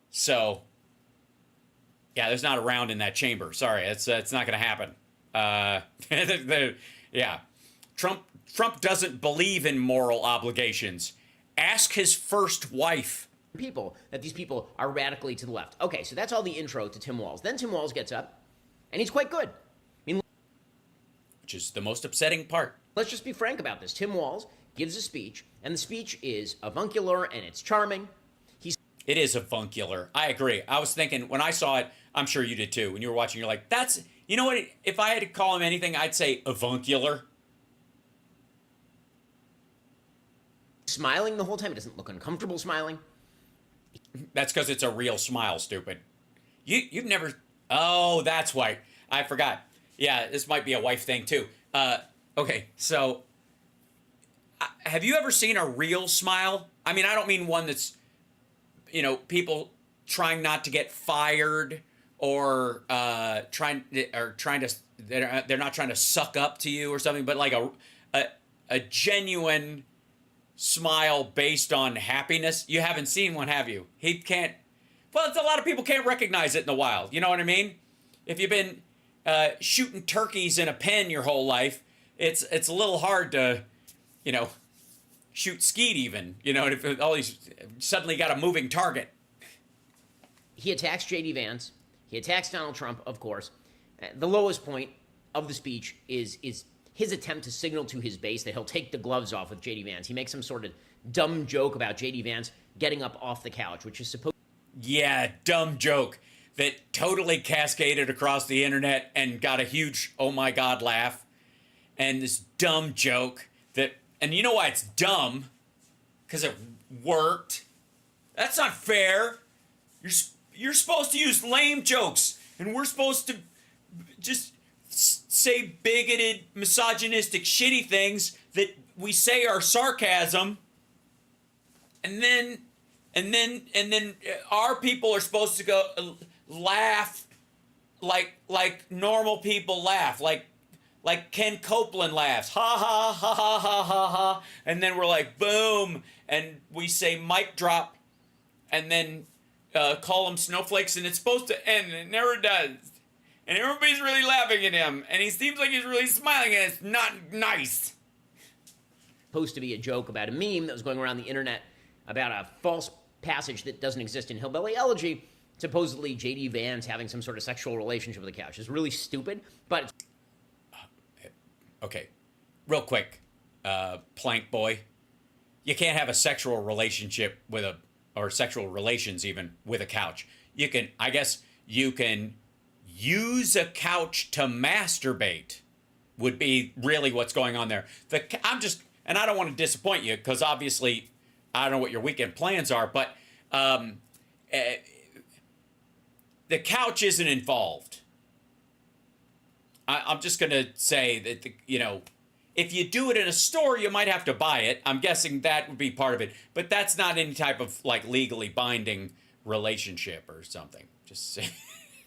So, yeah, there's not a round in that chamber. Sorry, it's not going to happen. Yeah, Trump doesn't believe in moral obligations. Ask his first wife. People, that these people are radically to the left. Okay, so that's all the intro to Tim Walz. Then Tim Walz gets up, and he's quite good. I mean, Which is the most upsetting part. let's just be frank about this. Tim Walz gives a speech, and the speech is avuncular, and it's charming. It is avuncular. I agree. I was thinking, when I saw it, I'm sure you did too, when you were watching, you're like, that's, you know what, if I had to call him anything, I'd say avuncular. Smiling the whole time. He doesn't look uncomfortable smiling. That's because it's a real smile, stupid. You've never... Oh, that's why. I forgot. Yeah, this might be a wife thing, too. Okay, so... have you ever seen a real smile? I mean, I don't mean one that's, you know, people trying not to get fired or trying to... They're not trying to suck up to you or something, but like a genuine smile based on happiness. You haven't seen one, have you? He can't. Well, it's a lot of people can't recognize it in the wild. You know what I mean? If you've been shooting turkeys in a pen your whole life, it's a little hard to, you know, shoot skeet even. You know, if all these suddenly got a moving target. He attacks J.D. Vance. He attacks Donald Trump, of course. The lowest point of the speech is his attempt to signal to his base that he'll take the gloves off with J.D. Vance. He makes some sort of dumb joke about J.D. Vance getting up off the couch, which is supposed... Yeah, dumb joke that totally cascaded across the internet and got a huge oh my god laugh. And this dumb joke that... And you know why it's dumb? Because it worked. That's not fair. You're supposed to use lame jokes, and we're supposed to just say bigoted, misogynistic, shitty things that we say are sarcasm, and then our people are supposed to go laugh like normal people laugh, like Ken Copeland laughs, ha ha ha ha ha ha ha, and then we're like boom, and we say mic drop, and then call them snowflakes, and it's supposed to end, and it never does. And everybody's really laughing at him, and he seems like he's really smiling, and it's not nice. Supposed to be a joke about a meme that was going around the internet about a false passage that doesn't exist in Hillbilly Elegy, supposedly J.D. Vance having some sort of sexual relationship with the couch. It's really stupid, but it's... Okay, real quick, Plank Boy. You can't have a sexual relationship with or sexual relations even, with a couch. You can, I guess, you can use a couch to masturbate would be really what's going on there. And I don't want to disappoint you, because obviously I don't know what your weekend plans are, but the couch isn't involved. I'm just going to say that, you know, if you do it in a store, you might have to buy it. I'm guessing that would be part of it. But that's not any type of, like, legally binding relationship or something. Just say,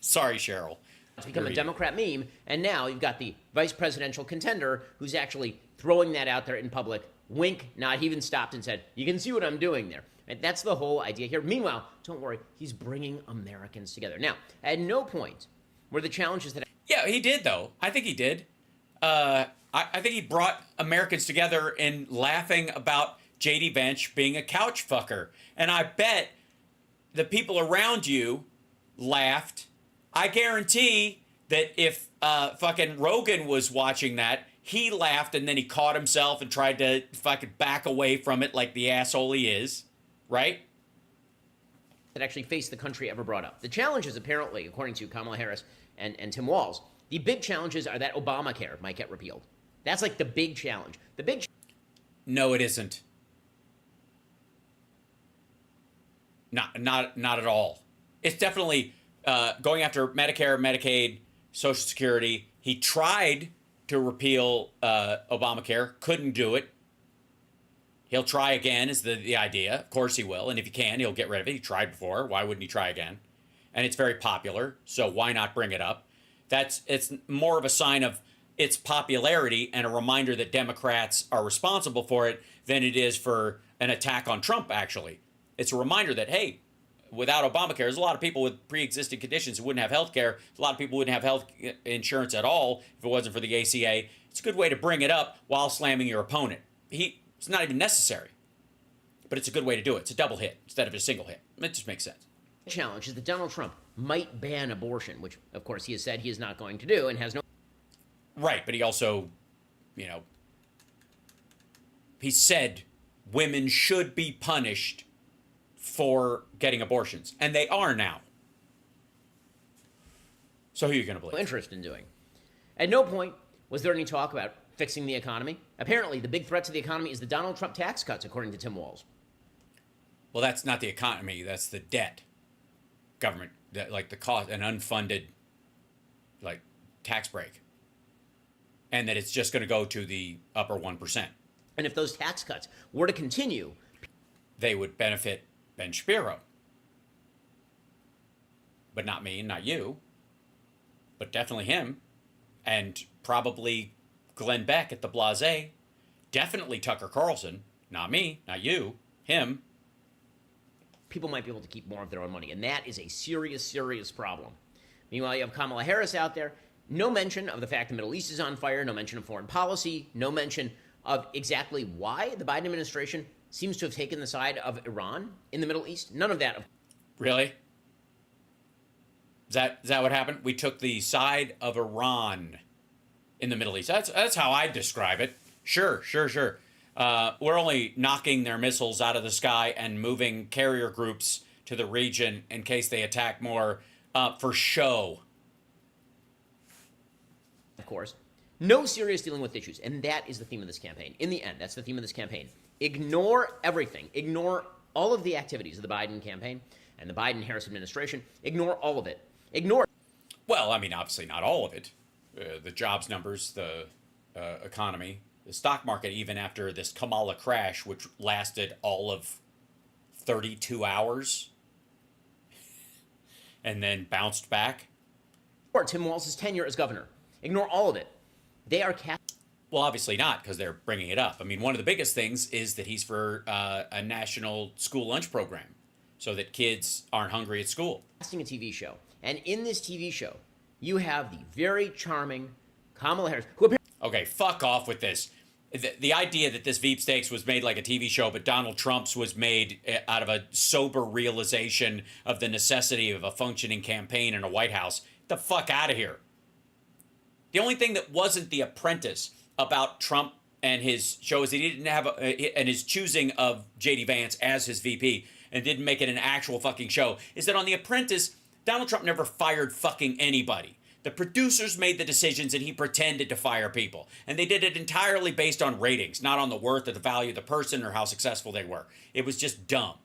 sorry, Cheryl. It's become a Democrat meme, and now you've got the vice presidential contender who's actually throwing that out there in public. Wink, not even stopped and said, you can see what I'm doing there. And that's the whole idea here. Meanwhile, don't worry, he's bringing Americans together. Now, at no point were the challenges that... Yeah, he did, though. I think he did. I think he brought Americans together in laughing about J.D. Vance being a couch fucker. And I bet the people around you laughed. I guarantee that if fucking Rogan was watching that, he laughed and then he caught himself and tried to fucking back away from it like the asshole he is, right? That actually faced the country ever brought up. The challenges, apparently, according to Kamala Harris and Tim Walz, the big challenges are that Obamacare might get repealed. That's like the big challenge. No, it isn't. Not at all. It's definitely going after Medicare, Medicaid, Social Security. He tried to repeal Obamacare, couldn't do it. He'll try again is the idea. Of course he will. And if he can, he'll get rid of it. He tried before. Why wouldn't he try again? And it's very popular, so why not bring it up? It's more of a sign of its popularity and a reminder that Democrats are responsible for it than it is for an attack on Trump, actually. It's a reminder that, hey, without Obamacare, there's a lot of people with pre-existing conditions who wouldn't have health care. A lot of people wouldn't have health insurance at all if it wasn't for the ACA. It's a good way to bring it up while slamming your opponent. It's not even necessary, but it's a good way to do it. It's a double hit instead of a single hit. It just makes sense. The challenge is that Donald Trump might ban abortion, which, of course, he has said he is not going to do and has no... Right, but he also, he said women should be punished for getting abortions, and they are now. So who are you going to believe? interest in doing. At no point was there any talk about fixing the economy. Apparently, the big threat to the economy is the Donald Trump tax cuts, according to Tim Walz. Well, that's not the economy. That's the debt. Government, like the cost, an unfunded, like, tax break. And that it's just going to go to the upper 1%. And if those tax cuts were to continue, they would benefit Ben Shapiro. But not me, not you. But definitely him. And probably Glenn Beck at the Blase. Definitely Tucker Carlson. Not me, not you, him. people might be able to keep more of their own money. And that is a serious, serious problem. Meanwhile, you have Kamala Harris out there. No mention of the fact the Middle East is on fire. No mention of foreign policy. No mention of exactly why the Biden administration seems to have taken the side of Iran in the Middle East. None of that. Really? Is that what happened? We took the side of Iran in the Middle East. That's how I describe it. Sure. We're only knocking their missiles out of the sky and moving carrier groups to the region in case they attack more for show. Of course. No serious dealing with issues. And that is the theme of this campaign. In the end, that's the theme of this campaign. Ignore everything. Ignore all of the activities of the Biden campaign and the Biden-Harris administration. Ignore all of it. Ignore. Well, I mean, obviously not all of it. The jobs numbers, the economy, the stock market, even after this Kamala crash, which lasted all of 32 hours and then bounced back. Or Tim Walz's tenure as governor. Ignore all of it. They are Well, obviously not, because they're bringing it up. I mean, one of the biggest things is that he's for a national school lunch program so that kids aren't hungry at school. casting a TV show. And in this TV show, you have the very charming Kamala Harris, who apparently... Okay, fuck off with this. The idea that this Veep Stakes was made like a TV show, but Donald Trump's was made out of a sober realization of the necessity of a functioning campaign in a White House. Get the fuck out of here. The only thing that wasn't The Apprentice about Trump and his show is that he didn't have and his choosing of J.D. Vance as his VP and didn't make it an actual fucking show is that on The Apprentice, Donald Trump never fired fucking anybody. The producers made the decisions and he pretended to fire people. And they did it entirely based on ratings, not on the worth or the value of the person or how successful they were. It was just dumb.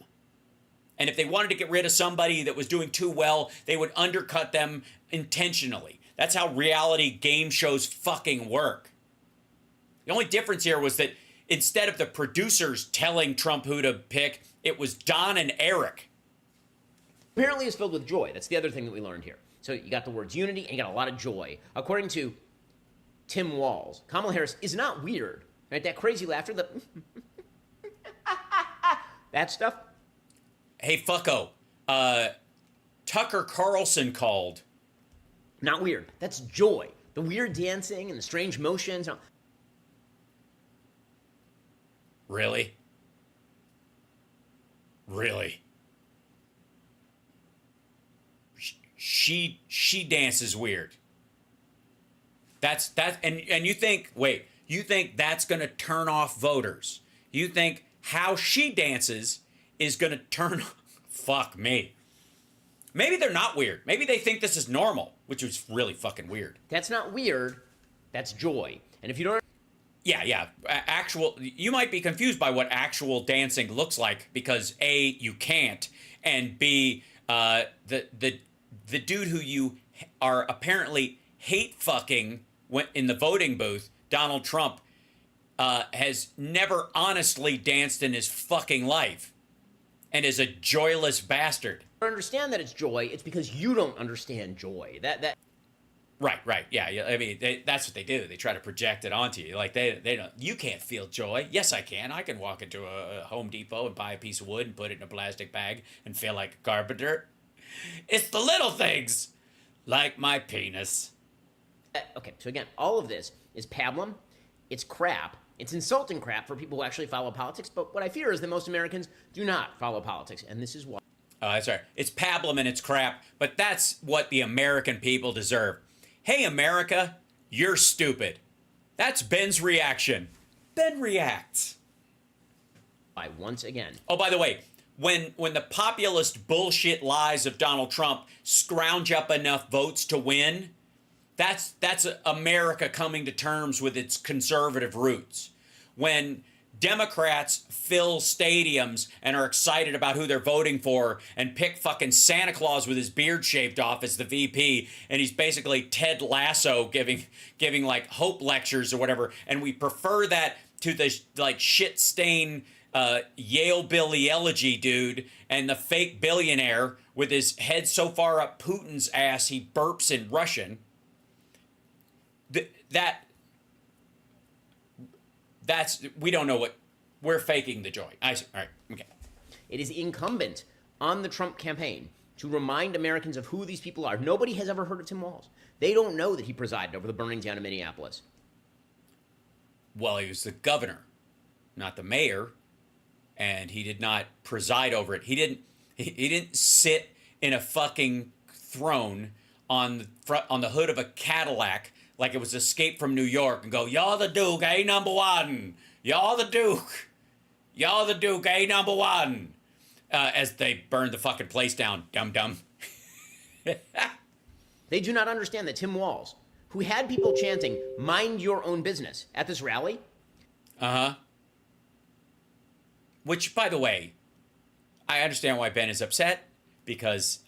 And if they wanted to get rid of somebody that was doing too well, they would undercut them intentionally. That's how reality game shows fucking work. The only difference here was that instead of the producers telling Trump who to pick, it was Don and Eric. apparently is filled with joy. That's the other thing that we learned here. So you got the words unity and you got a lot of joy. According to Tim Walz, Kamala Harris is not weird. Right? That crazy laughter, that stuff. Hey, fucko. Tucker Carlson called. Not weird. That's joy. The weird dancing and the strange motions. Really? Really? She dances weird. And you think, wait, you think that's going to turn off voters? You think how she dances is going to turn? Fuck me. Maybe they're not weird. Maybe they think this is normal, which is really fucking weird. That's not weird. That's joy. And if you don't... Yeah. Actual, you might be confused by what actual dancing looks like because A, you can't, and B, the dude who you are apparently hate fucking in the voting booth, Donald Trump, has never honestly danced in his fucking life and is a joyless bastard. I understand that it's joy. It's because you don't understand joy. Right. Yeah. I mean, that's what they do. They try to project it onto you. Like they don't. You can't feel joy. Yes, I can. I can walk into a Home Depot and buy a piece of wood and put it in a plastic bag and feel like a carpenter. It's the little things, like my penis. Okay, so again, all of this is pablum. It's crap. It's insulting crap for people who actually follow politics. But what I fear is that most Americans do not follow politics, and this is why. That's right. It's pablum and it's crap, but that's what the American people deserve. Hey, America, you're stupid. That's Ben's reaction. Ben reacts. Once again. Oh, by the way, when the populist bullshit lies of Donald Trump scrounge up enough votes to win, that's America coming to terms with its conservative roots. When Democrats fill stadiums and are excited about who they're voting for and pick fucking Santa Claus with his beard shaved off as the VP, and he's basically Ted Lasso giving like hope lectures or whatever, and we prefer that to the like shit stain Yale Billy Elegy dude and the fake billionaire with his head so far up Putin's ass he burps in Russian. That's we don't know what we're faking the joy. All right, okay. It is incumbent on the Trump campaign to remind Americans of who these people are. Nobody has ever heard of Tim Walz. They don't know that he presided over the burning down of Minneapolis. Well, he was the governor, not the mayor, and he did not preside over it. He didn't sit in a fucking throne on the hood of a Cadillac like it was Escape from New York and go, "You're the Duke, number one. You're the Duke. You're the Duke, number one." As they burned the fucking place down, dum-dum. They do not understand that Tim Walz, who had people chanting, "Mind your own business," at this rally. Which, by the way, I understand why Ben is upset, because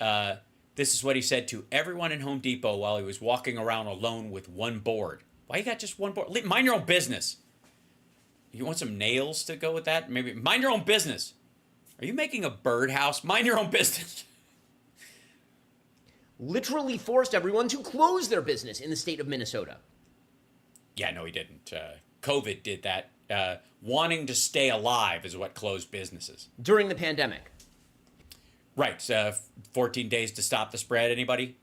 this is what he said to everyone in Home Depot while he was walking around alone with one board. Why you got just one board? Mind your own business. You want some nails to go with that? Maybe mind your own business. Are you making a birdhouse? Mind your own business. Literally forced everyone to close their business in the state of Minnesota. Yeah, no, he didn't. COVID did that. Wanting to stay alive is what closed businesses. During the pandemic. Right. 14 days to stop the spread. Anybody?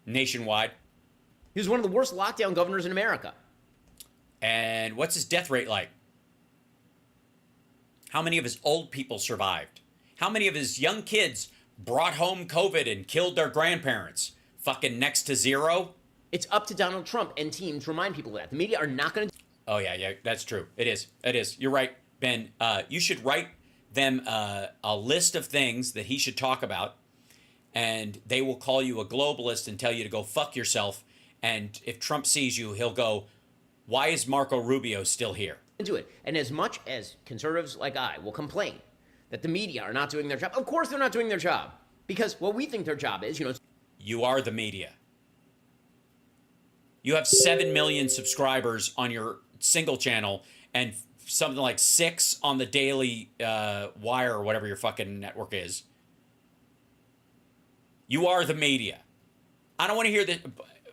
Nationwide. He was one of the worst lockdown governors in America. And what's his death rate like? How many of his old people survived? How many of his young kids brought home COVID and killed their grandparents? Fucking next to zero? It's up to Donald Trump and team to remind people of that. The media are not going to... Oh, yeah, that's true. It is. You're right, Ben. You should write them a list of things that he should talk about, and they will call you a globalist and tell you to go fuck yourself. And if Trump sees you, he'll go, "Why is Marco Rubio still here?" Do it. And as much as conservatives like I will complain that the media are not doing their job, of course they're not doing their job. Because what we think their job is, You are the media. You have 7 million subscribers on your single channel and something like 6 on the Daily Wire or whatever your fucking network is. You are the media. I don't want to hear this.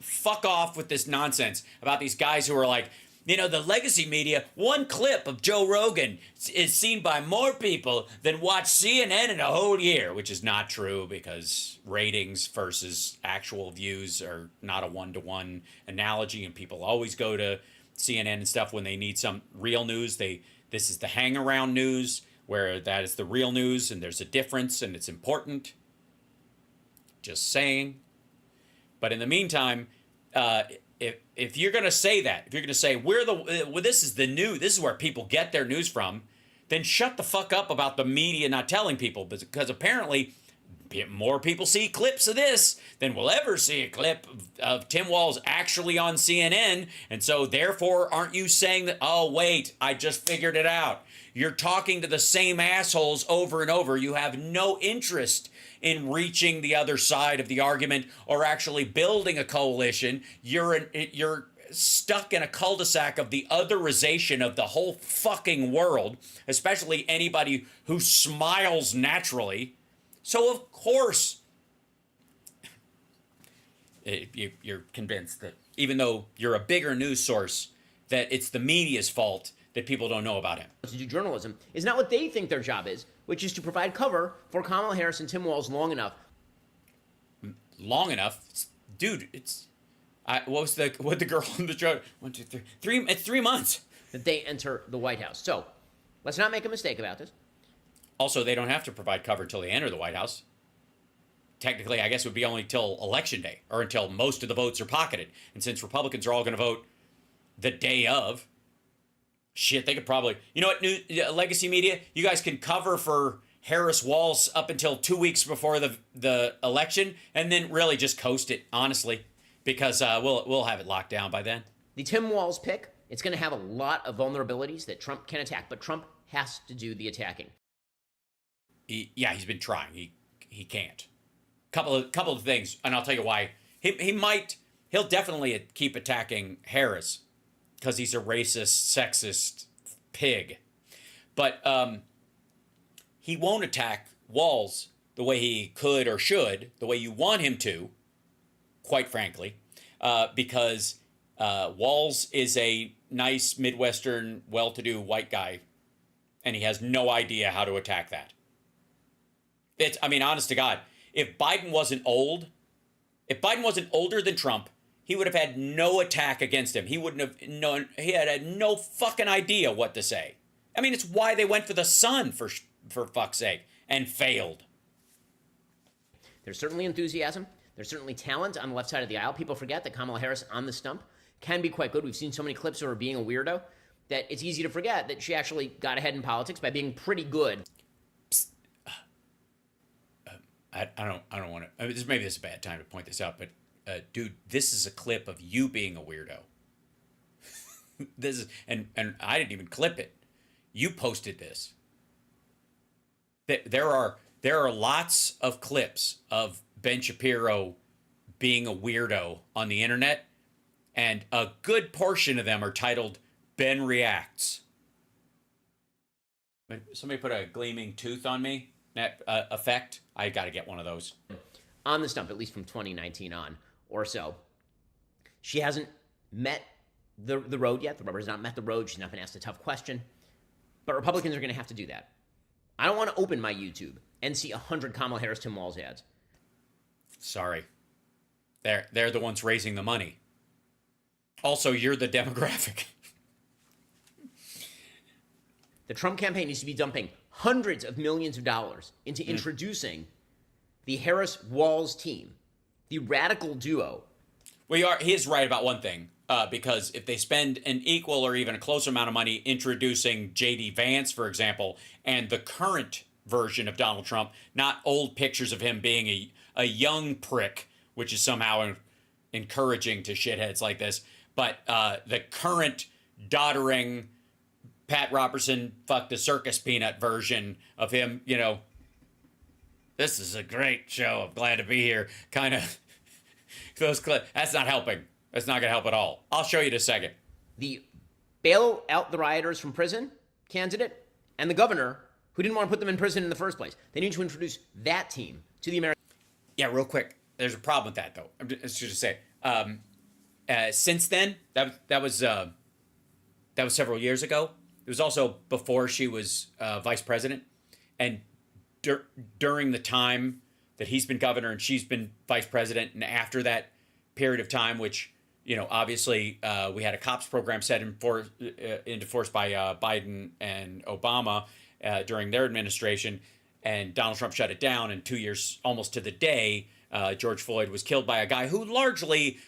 Fuck off with this nonsense about these guys who are like, the legacy media, one clip of Joe Rogan is seen by more people than watch CNN in a whole year, which is not true because ratings versus actual views are not a one-to-one analogy, and people always go to CNN and stuff when they need some real news. This is the hang-around news, where that is the real news, and there's a difference, and it's important. Just saying. But in the meantime, if you're gonna say that, if you're gonna say this is the news, this is where people get their news from, then shut the fuck up about the media not telling people, because apparently more people see clips of this than will ever see a clip of Tim Walz actually on CNN. And so therefore, aren't you saying that, oh, wait, I just figured it out. You're talking to the same assholes over and over. You have no interest in reaching the other side of the argument or actually building a coalition. You're stuck in a cul-de-sac of the otherization of the whole fucking world, especially anybody who smiles naturally. So, of course, you're convinced that even though you're a bigger news source, that it's the media's fault that people don't know about him. To do journalism is not what they think their job is, which is to provide cover for Kamala Harris and Tim Walz long enough. Long enough? Dude, what the girl in the joke? 1, 2, 3. It's 3 months. That they enter the White House. So, let's not make a mistake about this. Also, they don't have to provide cover until they enter the White House. Technically, I guess it would be only till Election Day, or until most of the votes are pocketed. And since Republicans are all going to vote the day of, shit, they could probably... You know what, legacy media? You guys can cover for Harris Walz up until 2 weeks before the election, and then really just coast it, honestly, because we'll have it locked down by then. The Tim Walz pick, it's going to have a lot of vulnerabilities that Trump can attack, but Trump has to do the attacking. He's been trying. He can't. Couple of things, and I'll tell you why. He'll definitely keep attacking Harris because he's a racist, sexist pig. But he won't attack Walz the way he could or should, the way you want him to, quite frankly, because Walz is a nice Midwestern, well-to-do white guy, and he has no idea how to attack that. Honest to God, if Biden wasn't older than Trump, he would have had no attack against him. He wouldn't have known, he had no fucking idea what to say. I mean, it's why they went for the sun, for fuck's sake, and failed. There's certainly enthusiasm. There's certainly talent on the left side of the aisle. People forget that Kamala Harris on the stump can be quite good. We've seen so many clips of her being a weirdo that it's easy to forget that she actually got ahead in politics by being pretty good. I don't want to. Maybe this is a bad time to point this out, but dude, this is a clip of you being a weirdo. This is, and I didn't even clip it. You posted this. There are lots of clips of Ben Shapiro being a weirdo on the internet, and a good portion of them are titled Ben Reacts. Somebody put a gleaming tooth on me. That effect, I got to get one of those. On the stump, at least from 2019 on or so. She hasn't met the road yet. The rubber's not met the road. She's not been asked a tough question. But Republicans are going to have to do that. I don't want to open my YouTube and see 100 Kamala Harris, Tim Walz ads. Sorry. They're the ones raising the money. Also, you're the demographic. The Trump campaign needs to be dumping hundreds of millions of dollars into introducing the Harris-Walz team, the radical duo. Well, he is right about one thing, because if they spend an equal or even a closer amount of money introducing J.D. Vance, for example, and the current version of Donald Trump, not old pictures of him being a young prick, which is somehow encouraging to shitheads like this, but the current doddering Pat Robertson fucked a circus peanut version of him, this is a great show, I'm glad to be here, kind of. Those clips, that's not helping. That's not going to help at all. I'll show you in a second. The bail out the rioters from prison candidate and the governor who didn't want to put them in prison in the first place. They need to introduce that team to the American. Yeah, real quick. There's a problem with that, though. I should just say. Since then, that was several years ago. It was also before she was vice president, and during the time that he's been governor and she's been vice president, and after that period of time, which obviously we had a cops program set into force by Biden and Obama during their administration, and Donald Trump shut it down. And 2 years, almost to the day, George Floyd was killed by a guy who largely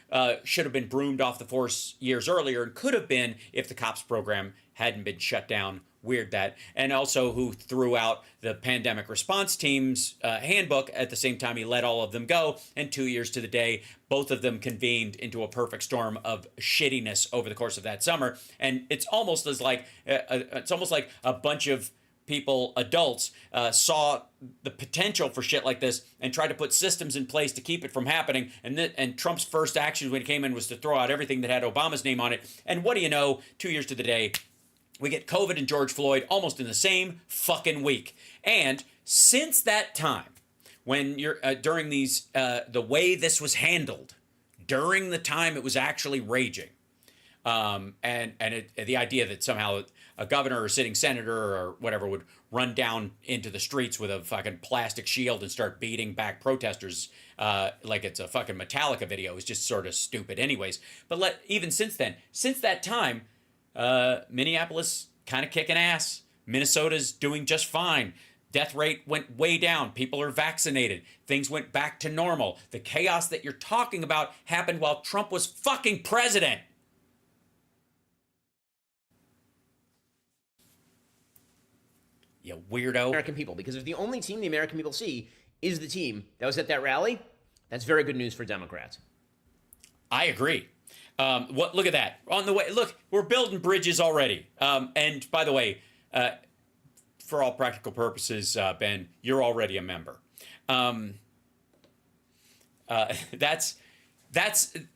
should have been broomed off the force years earlier and could have been if the cops program hadn't been shut down. Weird that. And also who threw out the pandemic response team's handbook at the same time he let all of them go. And 2 years to the day, both of them convened into a perfect storm of shittiness over the course of that summer. And it's almost like a bunch of people, adults, saw the potential for shit like this and tried to put systems in place to keep it from happening. And Trump's first action when he came in was to throw out everything that had Obama's name on it. And what do you know, 2 years to the day, we get COVID and George Floyd almost in the same fucking week. And since that time, when you're during these, the way this was handled, during the time it was actually raging, the idea that somehow a governor or sitting senator or whatever would run down into the streets with a fucking plastic shield and start beating back protesters like it's a fucking Metallica video is just sort of stupid anyways. But even since then, since that time, Minneapolis kind of kicking ass. Minnesota's doing just fine. Death rate went way down. People are vaccinated. Things went back to normal. The chaos that you're talking about happened while Trump was fucking president. You weirdo. American people, because if the only team the American people see is the team that was at that rally, that's very good news for Democrats. I agree. Look at that. On the way, look, we're building bridges already. And by the way, for all practical purposes, Ben, you're already a member. That's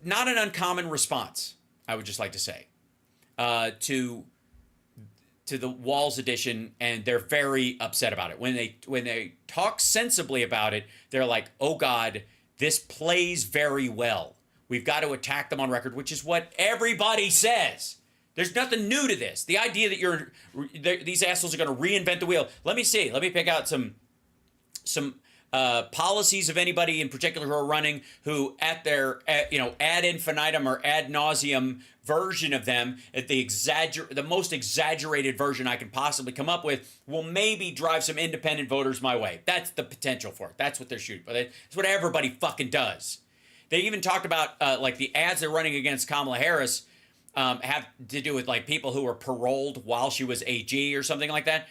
not an uncommon response, I would just like to say, to the Walz edition, and they're very upset about it. When they talk sensibly about it, they're like, oh God, this plays very well. We've got to attack them on record, which is what everybody says. There's nothing new to this. The idea that these assholes are going to reinvent the wheel. Let me see. Let me pick out some policies of anybody in particular who are running, who at their ad infinitum or ad nauseum version of them, at the most exaggerated version I can possibly come up with, will maybe drive some independent voters my way. That's the potential for it. That's what they're shooting for. That's what everybody fucking does. They even talked about like the ads they're running against Kamala Harris have to do with like people who were paroled while she was AG or something like that,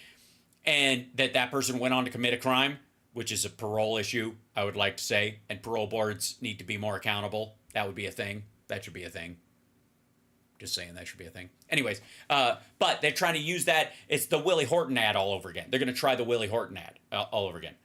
and that person went on to commit a crime, which is a parole issue, I would like to say, and parole boards need to be more accountable. That would be a thing. That should be a thing. Just saying, that should be a thing. Anyways, but they're trying to use that. It's the Willie Horton ad all over again. They're going to try the Willie Horton ad all over again.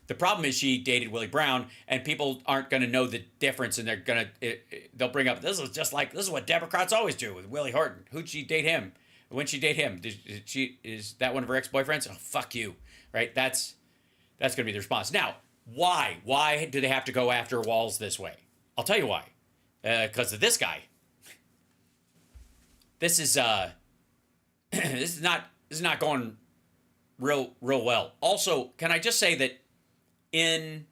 The problem is she dated Willie Brown, and people aren't going to know the difference, and they'll bring up, this is what Democrats always do with Willie Horton. Who'd she date him? When'd she date him? Is that one of her ex-boyfriends? Oh, fuck you. Right? That's going to be the response. Now, why? Why do they have to go after Walz this way? I'll tell you why. Because of this guy. This is not going real well. Also, can I just say that in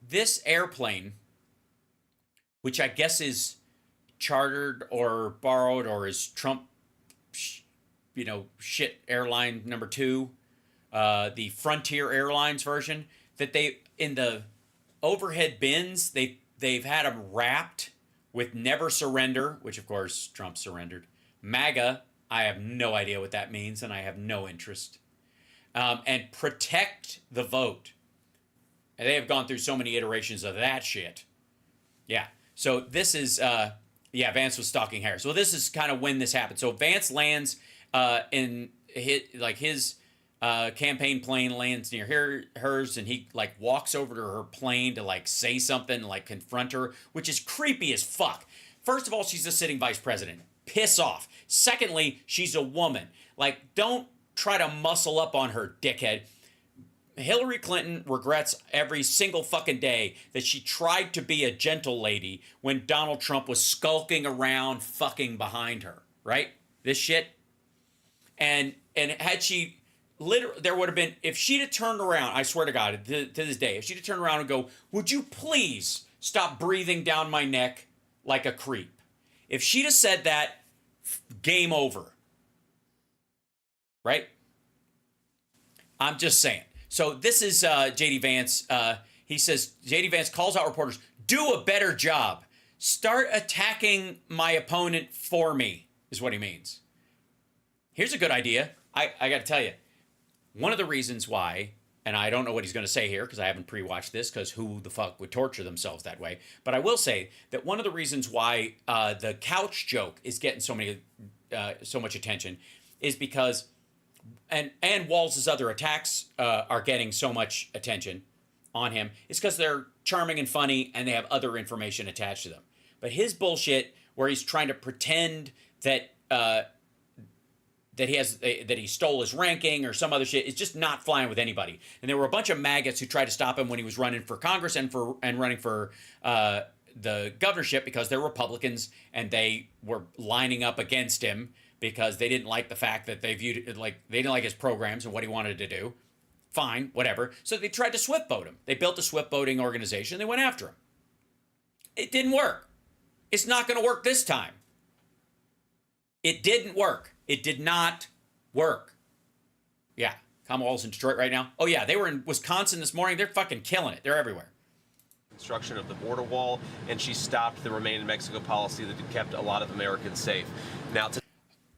this airplane, which I guess is chartered or borrowed or is Trump, shit airline number 2, the Frontier Airlines version, that they, in the overhead bins, they've had them wrapped with never surrender, which of course Trump surrendered. MAGA, I have no idea what that means, and I have no interest. And protect the vote. And they have gone through so many iterations of that shit. Yeah. So this is, Vance was stalking Harris. Well, this is kind of when this happened. So Vance lands in his campaign plane lands near hers, and he like walks over to her plane to like say something, like confront her, which is creepy as fuck. First of all, she's a sitting vice president. Piss off. Secondly, she's a woman. Like, don't try to muscle up on her, dickhead. Hillary Clinton regrets every single fucking day that she tried to be a gentle lady when Donald Trump was skulking around fucking behind her, right? This shit. And had she literally, there would have been, if she'd have turned around, I swear to God, to this day, if she'd have turned around and go, would you please stop breathing down my neck like a creep? If she'd have said that, game over. Right? I'm just saying. So this is J.D. Vance. He says, J.D. Vance calls out reporters, do a better job. Start attacking my opponent for me, is what he means. Here's a good idea. I got to tell you, one of the reasons why, and I don't know what he's going to say here because I haven't pre-watched this, because who the fuck would torture themselves that way? But I will say that one of the reasons why the couch joke is getting so much attention is because, and Walz's other attacks are getting so much attention on him, is because they're charming and funny and they have other information attached to them. But his bullshit, where he's trying to pretend that that he stole his ranking or some other shit, is just not flying with anybody. And there were a bunch of maggots who tried to stop him when he was running for Congress and running for the governorship, because they're Republicans and they were lining up against him because they didn't like the fact that they viewed it like they didn't like his programs and what he wanted to do. Fine, whatever. So they tried to swift vote him. They built a swift voting organization. They went after him. It didn't work. It's not going to work this time. It didn't work. It did not work. Yeah. Commonwealth's in Detroit right now. Oh, yeah. They were in Wisconsin this morning. They're fucking killing it. They're everywhere. Construction of the border wall, and she stopped the Remain in Mexico policy that had kept a lot of Americans safe. Now,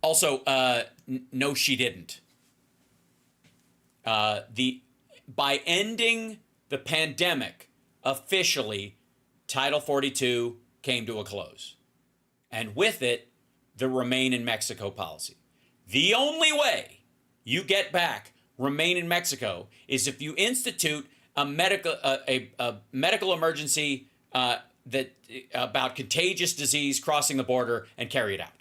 also, no, she didn't. By ending the pandemic, officially, Title 42 came to a close. And with it, the Remain in Mexico policy. The only way you get back Remain in Mexico is if you institute a medical emergency that about contagious disease crossing the border and carry it out.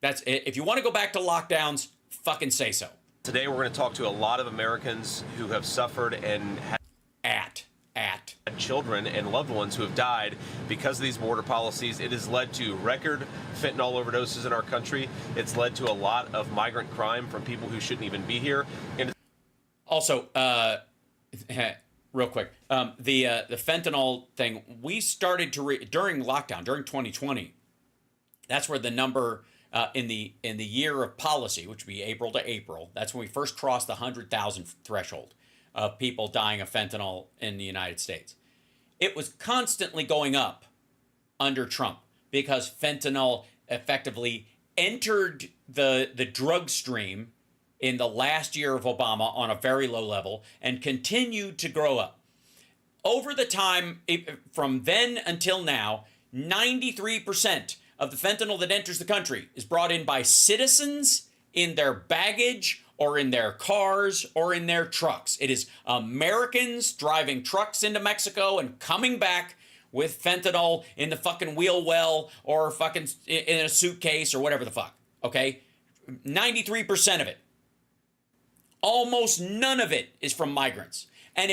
That's it. If you want to go back to lockdowns, fucking say so. Today we're going to talk to a lot of Americans who have suffered and had children and loved ones who have died because of these border policies. It has led to record fentanyl overdoses in our country. It's led to a lot of migrant crime from people who shouldn't even be here. And also, real quick, the fentanyl thing, we started to during lockdown, during 2020. That's where the number in the year of policy, which would be April to April, that's when we first crossed the 100,000 threshold of people dying of fentanyl in the United States. It was constantly going up under Trump because fentanyl effectively entered the drug stream in the last year of Obama on a very low level and continued to grow up. Over the time, from then until now, 93% of the fentanyl that enters the country is brought in by citizens in their baggage or in their cars or in their trucks. It is Americans driving trucks into Mexico and coming back with fentanyl in the fucking wheel well or fucking in a suitcase or whatever the fuck, okay? 93% of it. Almost none of it is from migrants. And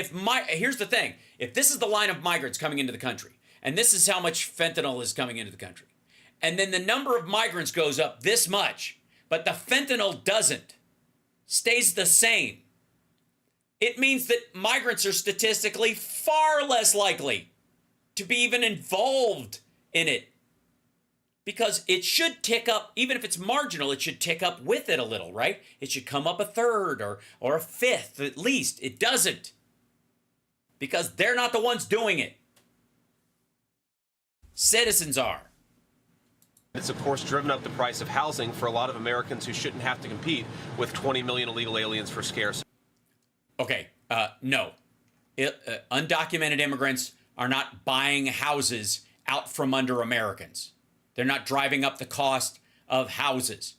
here's the thing, if this is the line of migrants coming into the country, and this is how much fentanyl is coming into the country, and then the number of migrants goes up this much, but the fentanyl doesn't, stays the same, it means that migrants are statistically far less likely to be even involved in it. Because it should tick up, even if it's marginal, it should tick up with it a little, right? It should come up a third or a fifth at least. It doesn't. Because they're not the ones doing it. Citizens are. it's, of course, driven up the price of housing for a lot of Americans who shouldn't have to compete with 20 million illegal aliens for scarce. Okay, no. Undocumented immigrants are not buying houses out from under Americans. They're not driving up the cost of houses.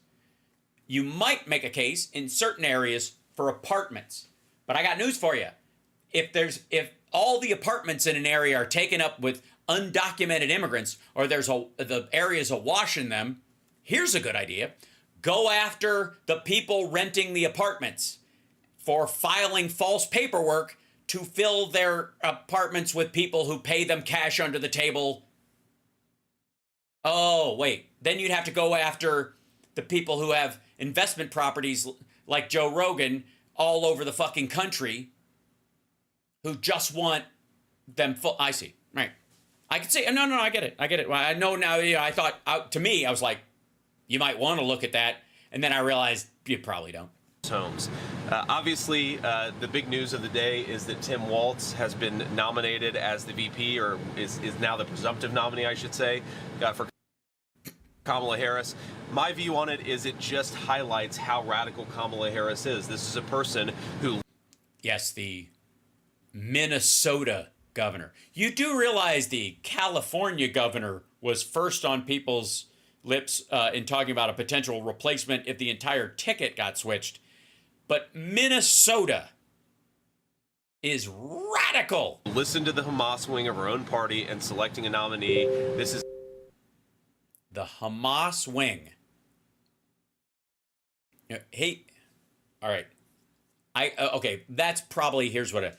You might make a case in certain areas for apartments, but I got news for you. If all the apartments in an area are taken up with undocumented immigrants, or the areas awash in them, here's a good idea. Go after the people renting the apartments for filing false paperwork to fill their apartments with people who pay them cash under the table. Oh, wait. Then you'd have to go after the people who have investment properties like Joe Rogan all over the fucking country who just want them full. I see. Right. I could say, no, I get it. I know now, I thought, to me, I was like, you might want to look at that. And then I realized you probably don't. homes. Obviously, the big news of the day is that Tim Walz has been nominated as the VP, or is now the presumptive nominee, I should say, for Kamala Harris. My view on it is it just highlights how radical Kamala Harris is. This is a person who... Yes, the Minnesota governor. You do realize the California governor was first on people's lips in talking about a potential replacement if the entire ticket got switched. But Minnesota is radical. Listen to the Hamas wing of her own party and selecting a nominee. This is The Hamas wing. Hey, all right. Okay, that's probably, here's what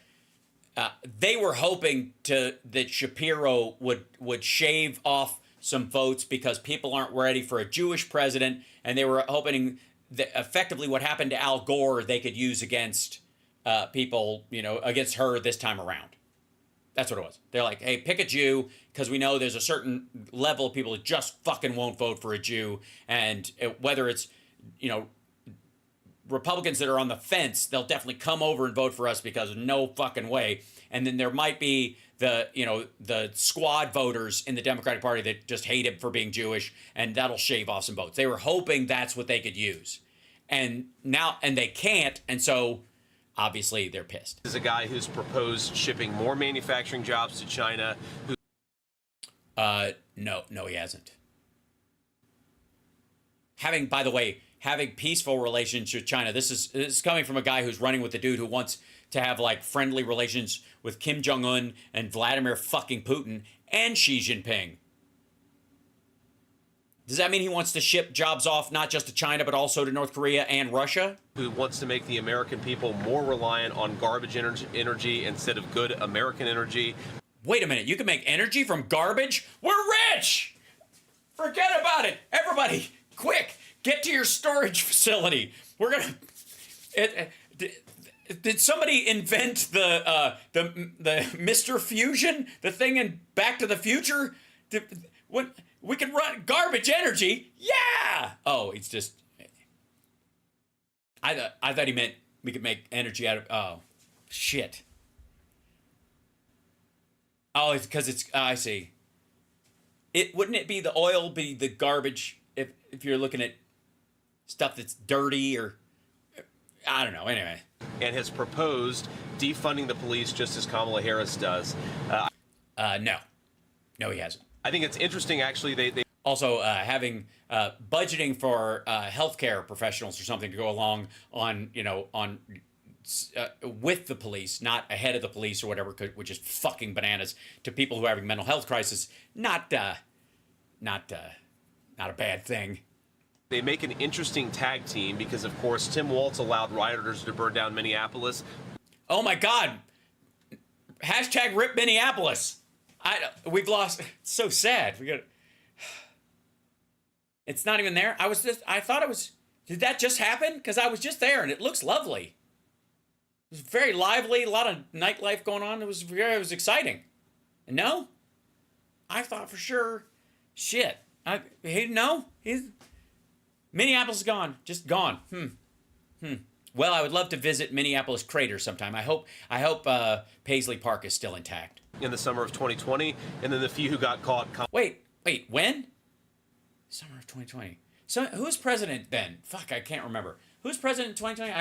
they were hoping that Shapiro would shave off some votes because people aren't ready for a Jewish president, and they were hoping that effectively what happened to Al Gore they could use against people, against her this time around. That's what it was. They're like, hey, pick a Jew, because we know there's a certain level of people that just fucking won't vote for a Jew, and whether it's, Republicans that are on the fence, they'll definitely come over and vote for us because no fucking way. And then there might be the squad voters in the Democratic Party that just hate him for being Jewish, and that'll shave off some votes. They were hoping that's what they could use. And they can't, and so obviously they're pissed. This is a guy who's proposed shipping more manufacturing jobs to China. No, he hasn't. By the way, having peaceful relations with China. This is coming from a guy who's running with the dude who wants to have like friendly relations with Kim Jong-un and Vladimir fucking Putin and Xi Jinping. Does that mean he wants to ship jobs off not just to China but also to North Korea and Russia? Who wants to make the American people more reliant on garbage energy instead of good American energy. Wait a minute, you can make energy from garbage? We're rich! Forget about it! Everybody, quick! Get to your storage facility. We're gonna. Did somebody invent the Mr. Fusion, the thing in Back to the Future? When we can run garbage energy? Yeah. Oh, it's just. I thought he meant we could make energy out of. Oh, shit. Oh, it's because it's. I see. Wouldn't it be the oil be the garbage if you're looking at stuff that's dirty, or I don't know. Anyway, and has proposed defunding the police just as Kamala Harris does. No, he hasn't. I think it's interesting, actually. They also having budgeting for healthcare professionals or something to go along on with the police, not ahead of the police or whatever, which is fucking bananas to people who are having mental health crisis. Not a bad thing. They make an interesting tag team because, of course, Tim Walz allowed rioters to burn down Minneapolis. Oh, my God. Hashtag rip Minneapolis. We've lost. It's so sad. It's not even there. I thought it was. Did that just happen? Because I was just there and it looks lovely. It was very lively. A lot of nightlife going on. It was exciting. And no? I thought for sure. Shit. Minneapolis is gone. Just gone. Well, I would love to visit Minneapolis Crater sometime. I hope Paisley Park is still intact. In the summer of 2020, and then the few who got caught. Wait, when? Summer of 2020. So who's president then? Fuck, I can't remember. Who's president in 2020?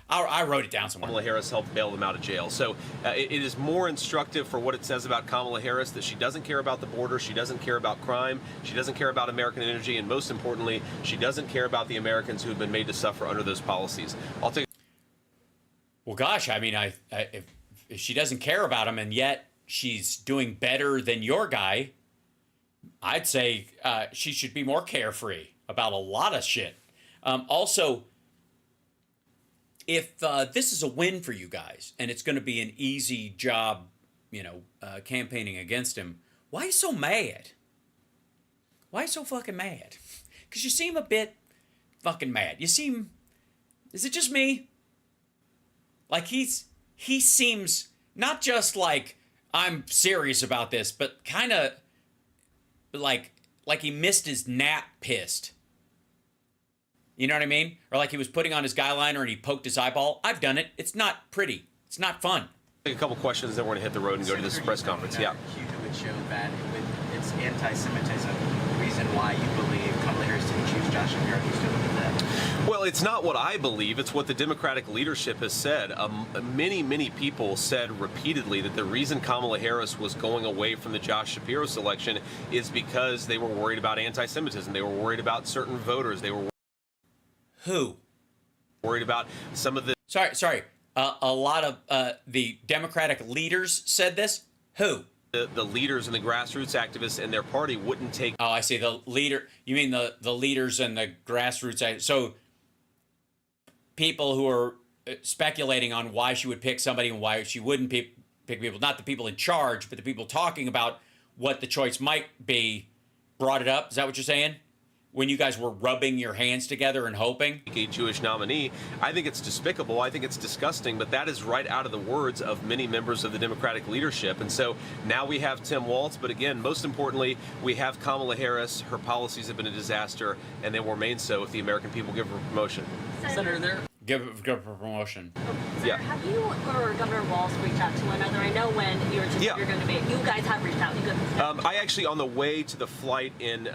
I wrote it down somewhere. Kamala Harris helped bail them out of jail. So it is more instructive for what it says about Kamala Harris, that she doesn't care about the border, she doesn't care about crime, she doesn't care about American energy, and most importantly, she doesn't care about the Americans who have been made to suffer under those policies. Well, gosh, I mean, if she doesn't care about them and yet she's doing better than your guy, I'd say she should be more carefree about a lot of shit. Also, if this is a win for you guys and it's going to be an easy job, campaigning against him, why are you so mad? Why are you so fucking mad? Because you seem a bit fucking mad. Is it just me? Like he seems not just like I'm serious about this, but kind of like he missed his nap pissed. You know what I mean? Or like he was putting on his guy liner and he poked his eyeball. I've done it. It's not pretty. It's not fun. A couple questions, then we're going to hit the road and go to this press conference. Yeah. Would show that with its anti-Semitism, the reason why you believe Kamala Harris didn't choose Josh Shapiro. Do you still believe that? Well, it's not what I believe. It's what the Democratic leadership has said. Many people said repeatedly that the reason Kamala Harris was going away from the Josh Shapiro selection is because they were worried about anti-Semitism. They were worried about certain voters. They were Who? worried about some of the... Sorry. A lot of the Democratic leaders said this. Who? The leaders and the grassroots activists in their party wouldn't take... Oh, I see. The leader. You mean the leaders and the grassroots. So people who are speculating on why she would pick somebody and why she wouldn't pick people. Not the people in charge, but the people talking about what the choice might be brought it up. Is that what you're saying? When you guys were rubbing your hands together and hoping? A Jewish nominee. I think it's despicable. I think it's disgusting, but that is right out of the words of many members of the Democratic leadership. And so now we have Tim Walz, but again, most importantly, we have Kamala Harris. Her policies have been a disaster, and they will remain so if the American people give her a promotion. Senator, there. Give her promotion. Senator, have you or Governor Walz reached out to one another? I know when you were just you're going to be. You guys have reached out. I actually, on the way to the flight in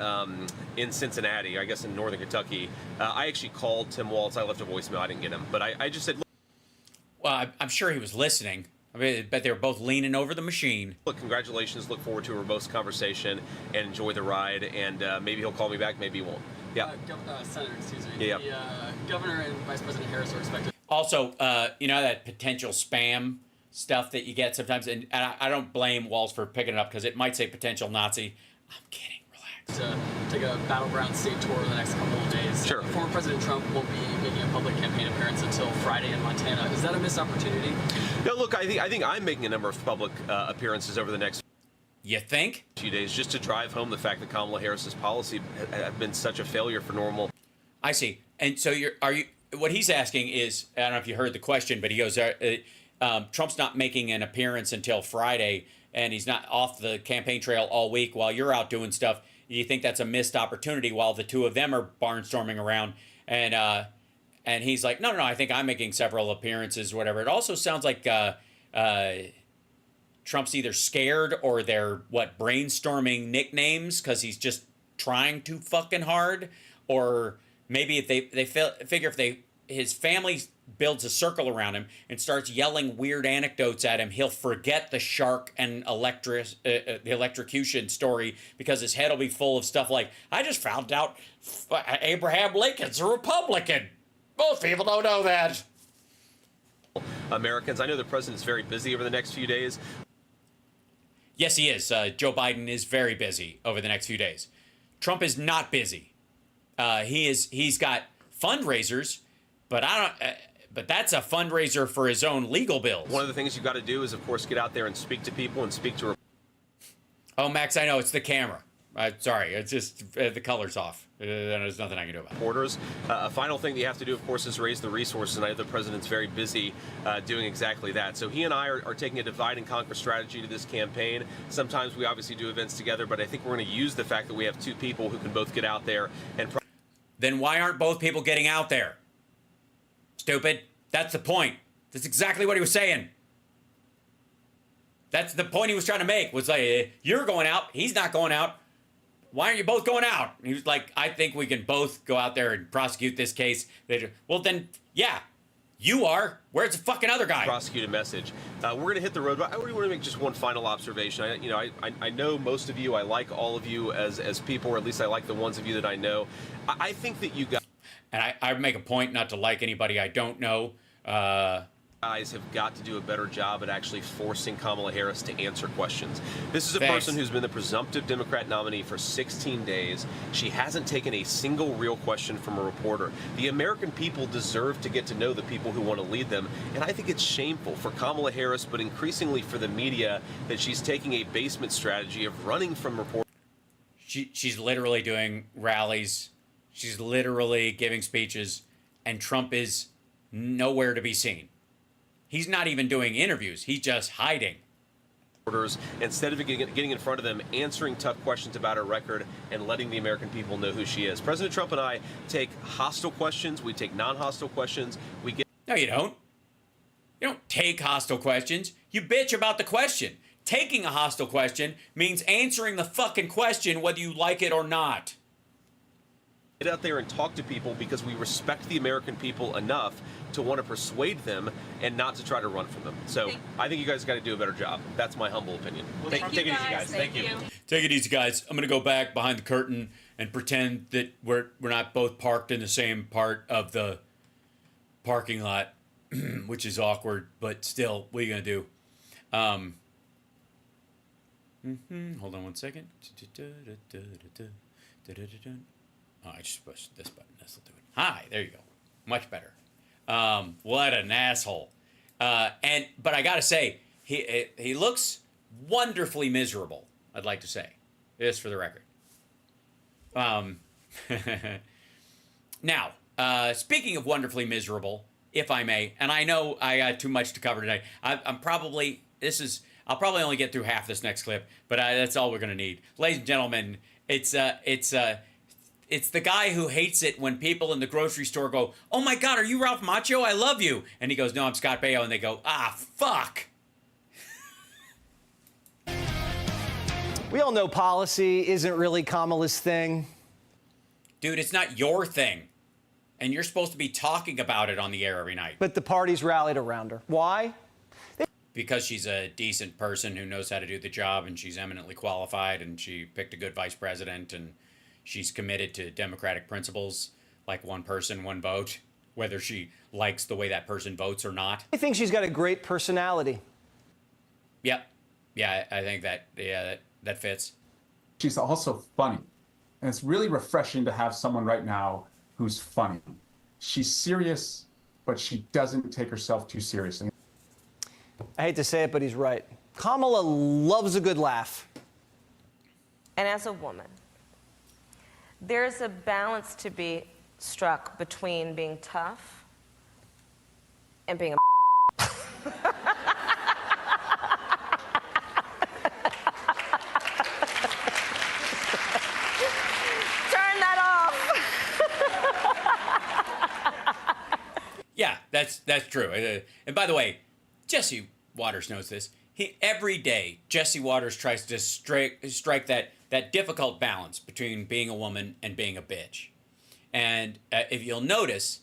Cincinnati, I guess in northern Kentucky, I actually called Tim Walz. I left a voicemail. I didn't get him, but I just said, look, Well, I'm sure he was listening. I mean, I bet they were both leaning over the machine. look, congratulations. Look forward to a robust conversation and enjoy the ride. And maybe he'll call me back. Maybe he won't. Yeah. Senator, excuse me. Yeah. The governor and Vice President Harris are expected. Also, you know that potential spam stuff that you get sometimes, and I don't blame Walz for picking it up because it might say potential Nazi. I'm kidding. Relax. To take a battleground state tour the next couple of days. Sure. Former President Trump won't be making a public campaign appearance until Friday in Montana. Is that a missed opportunity? No, look, I think I'm making a number of public appearances over the next You think? few days just to drive home the fact that Kamala Harris's policy have been such a failure for normal. I see. And so what he's asking is, I don't know if you heard the question, but he goes, Trump's not making an appearance until Friday, and he's not off the campaign trail all week while you're out doing stuff. You think that's a missed opportunity while the two of them are barnstorming around? And he's like, no, I think I'm making several appearances, whatever. It also sounds like Trump's either scared or they're, brainstorming nicknames because he's just trying too fucking hard. Or maybe if they figure if his family builds a circle around him and starts yelling weird anecdotes at him, he'll forget the shark and the electrocution story because his head will be full of stuff like, I just found out Abraham Lincoln's a Republican. Most people don't know that. Americans, I know the president's very busy over the next few days. Yes, he is. Joe Biden is very busy over the next few days. Trump is not busy. He's got fundraisers, but but that's a fundraiser for his own legal bills. One of the things you've got to do is, of course, get out there and speak to people and speak to. Oh, Max, I know it's the camera. Sorry, it's just the color's off. There's nothing I can do about it. Reporters. A final thing that you have to do, of course, is raise the resources, and I know the president's very busy doing exactly that. So he and I are taking a divide and conquer strategy to this campaign. Sometimes we obviously do events together, but I think we're going to use the fact that we have two people who can both get out there and. Then why aren't both people getting out there? Stupid. That's the point. That's exactly what he was saying. That's the point he was trying to make, was like, you're going out, he's not going out. Why aren't you both going out? And he was like, I think we can both go out there and prosecute this case. Well, then, yeah, you are. Where's the fucking other guy? Prosecute a message. We're going to hit the road, but I really want to make just one final observation. I know most of you. I like all of you as people, or at least I like the ones of you that I know. I think that you guys... And I make a point not to like anybody I don't know. Guys have got to do a better job at actually forcing Kamala Harris to answer questions. This is a Thanks. person who's been the presumptive Democrat nominee for 16 days. She hasn't taken a single real question from a reporter. The American people deserve to get to know the people who want to lead them, and I think it's shameful for Kamala Harris, but increasingly for the media, that she's taking a basement strategy of running from reporters. She's literally doing rallies. She's literally giving speeches, and Trump is nowhere to be seen. He's not even doing interviews. He's just hiding. instead of getting in front of them, answering tough questions about her record, and letting the American people know who she is. President Trump and I take hostile questions. We take non-hostile questions. We get. No, you don't. You don't take hostile questions. You bitch about the question. Taking a hostile question means answering the fucking question whether you like it or not. Get out there and talk to people because we respect the American people enough to want to persuade them and not to try to run from them. So I think you guys got to do a better job. That's my humble opinion. Take it easy, guys. Thank you. Take it easy, guys. I'm going to go back behind the curtain and pretend that we're not both parked in the same part of the parking lot, which is awkward, but still, what are you going to do? Hold on one second. Oh, I just pushed this button. This will do it. Hi, there you go. Much better. What an asshole. But I gotta say, he looks wonderfully miserable. I'd like to say, just for the record. Now, speaking of wonderfully miserable, if I may, and I know I got too much to cover today. I'll probably only get through half this next clip, but that's all we're gonna need, ladies and gentlemen. It's the guy who hates it when people in the grocery store go, "Oh my God, are you Ralph Macchio? I love you." And he goes, "No, I'm Scott Baio." And they go, "Ah, fuck." We all know policy isn't really Kamala's thing. Dude, it's not your thing. And you're supposed to be talking about it on the air every night. But the party's rallied around her. Why? Because she's a decent person who knows how to do the job, and she's eminently qualified, and she picked a good vice president, and she's committed to democratic principles, like one person, one vote, whether she likes the way that person votes or not. I think she's got a great personality. Yep. Yeah, I think that fits. She's also funny. And it's really refreshing to have someone right now who's funny. She's serious, but she doesn't take herself too seriously. I hate to say it, but he's right. Kamala loves a good laugh. And as a woman, there's a balance to be struck between being tough and being a Turn that off. Yeah, that's true. And by the way, Jesse Waters knows this. Every day, Jesse Waters tries to strike that difficult balance between being a woman and being a bitch. And if you'll notice,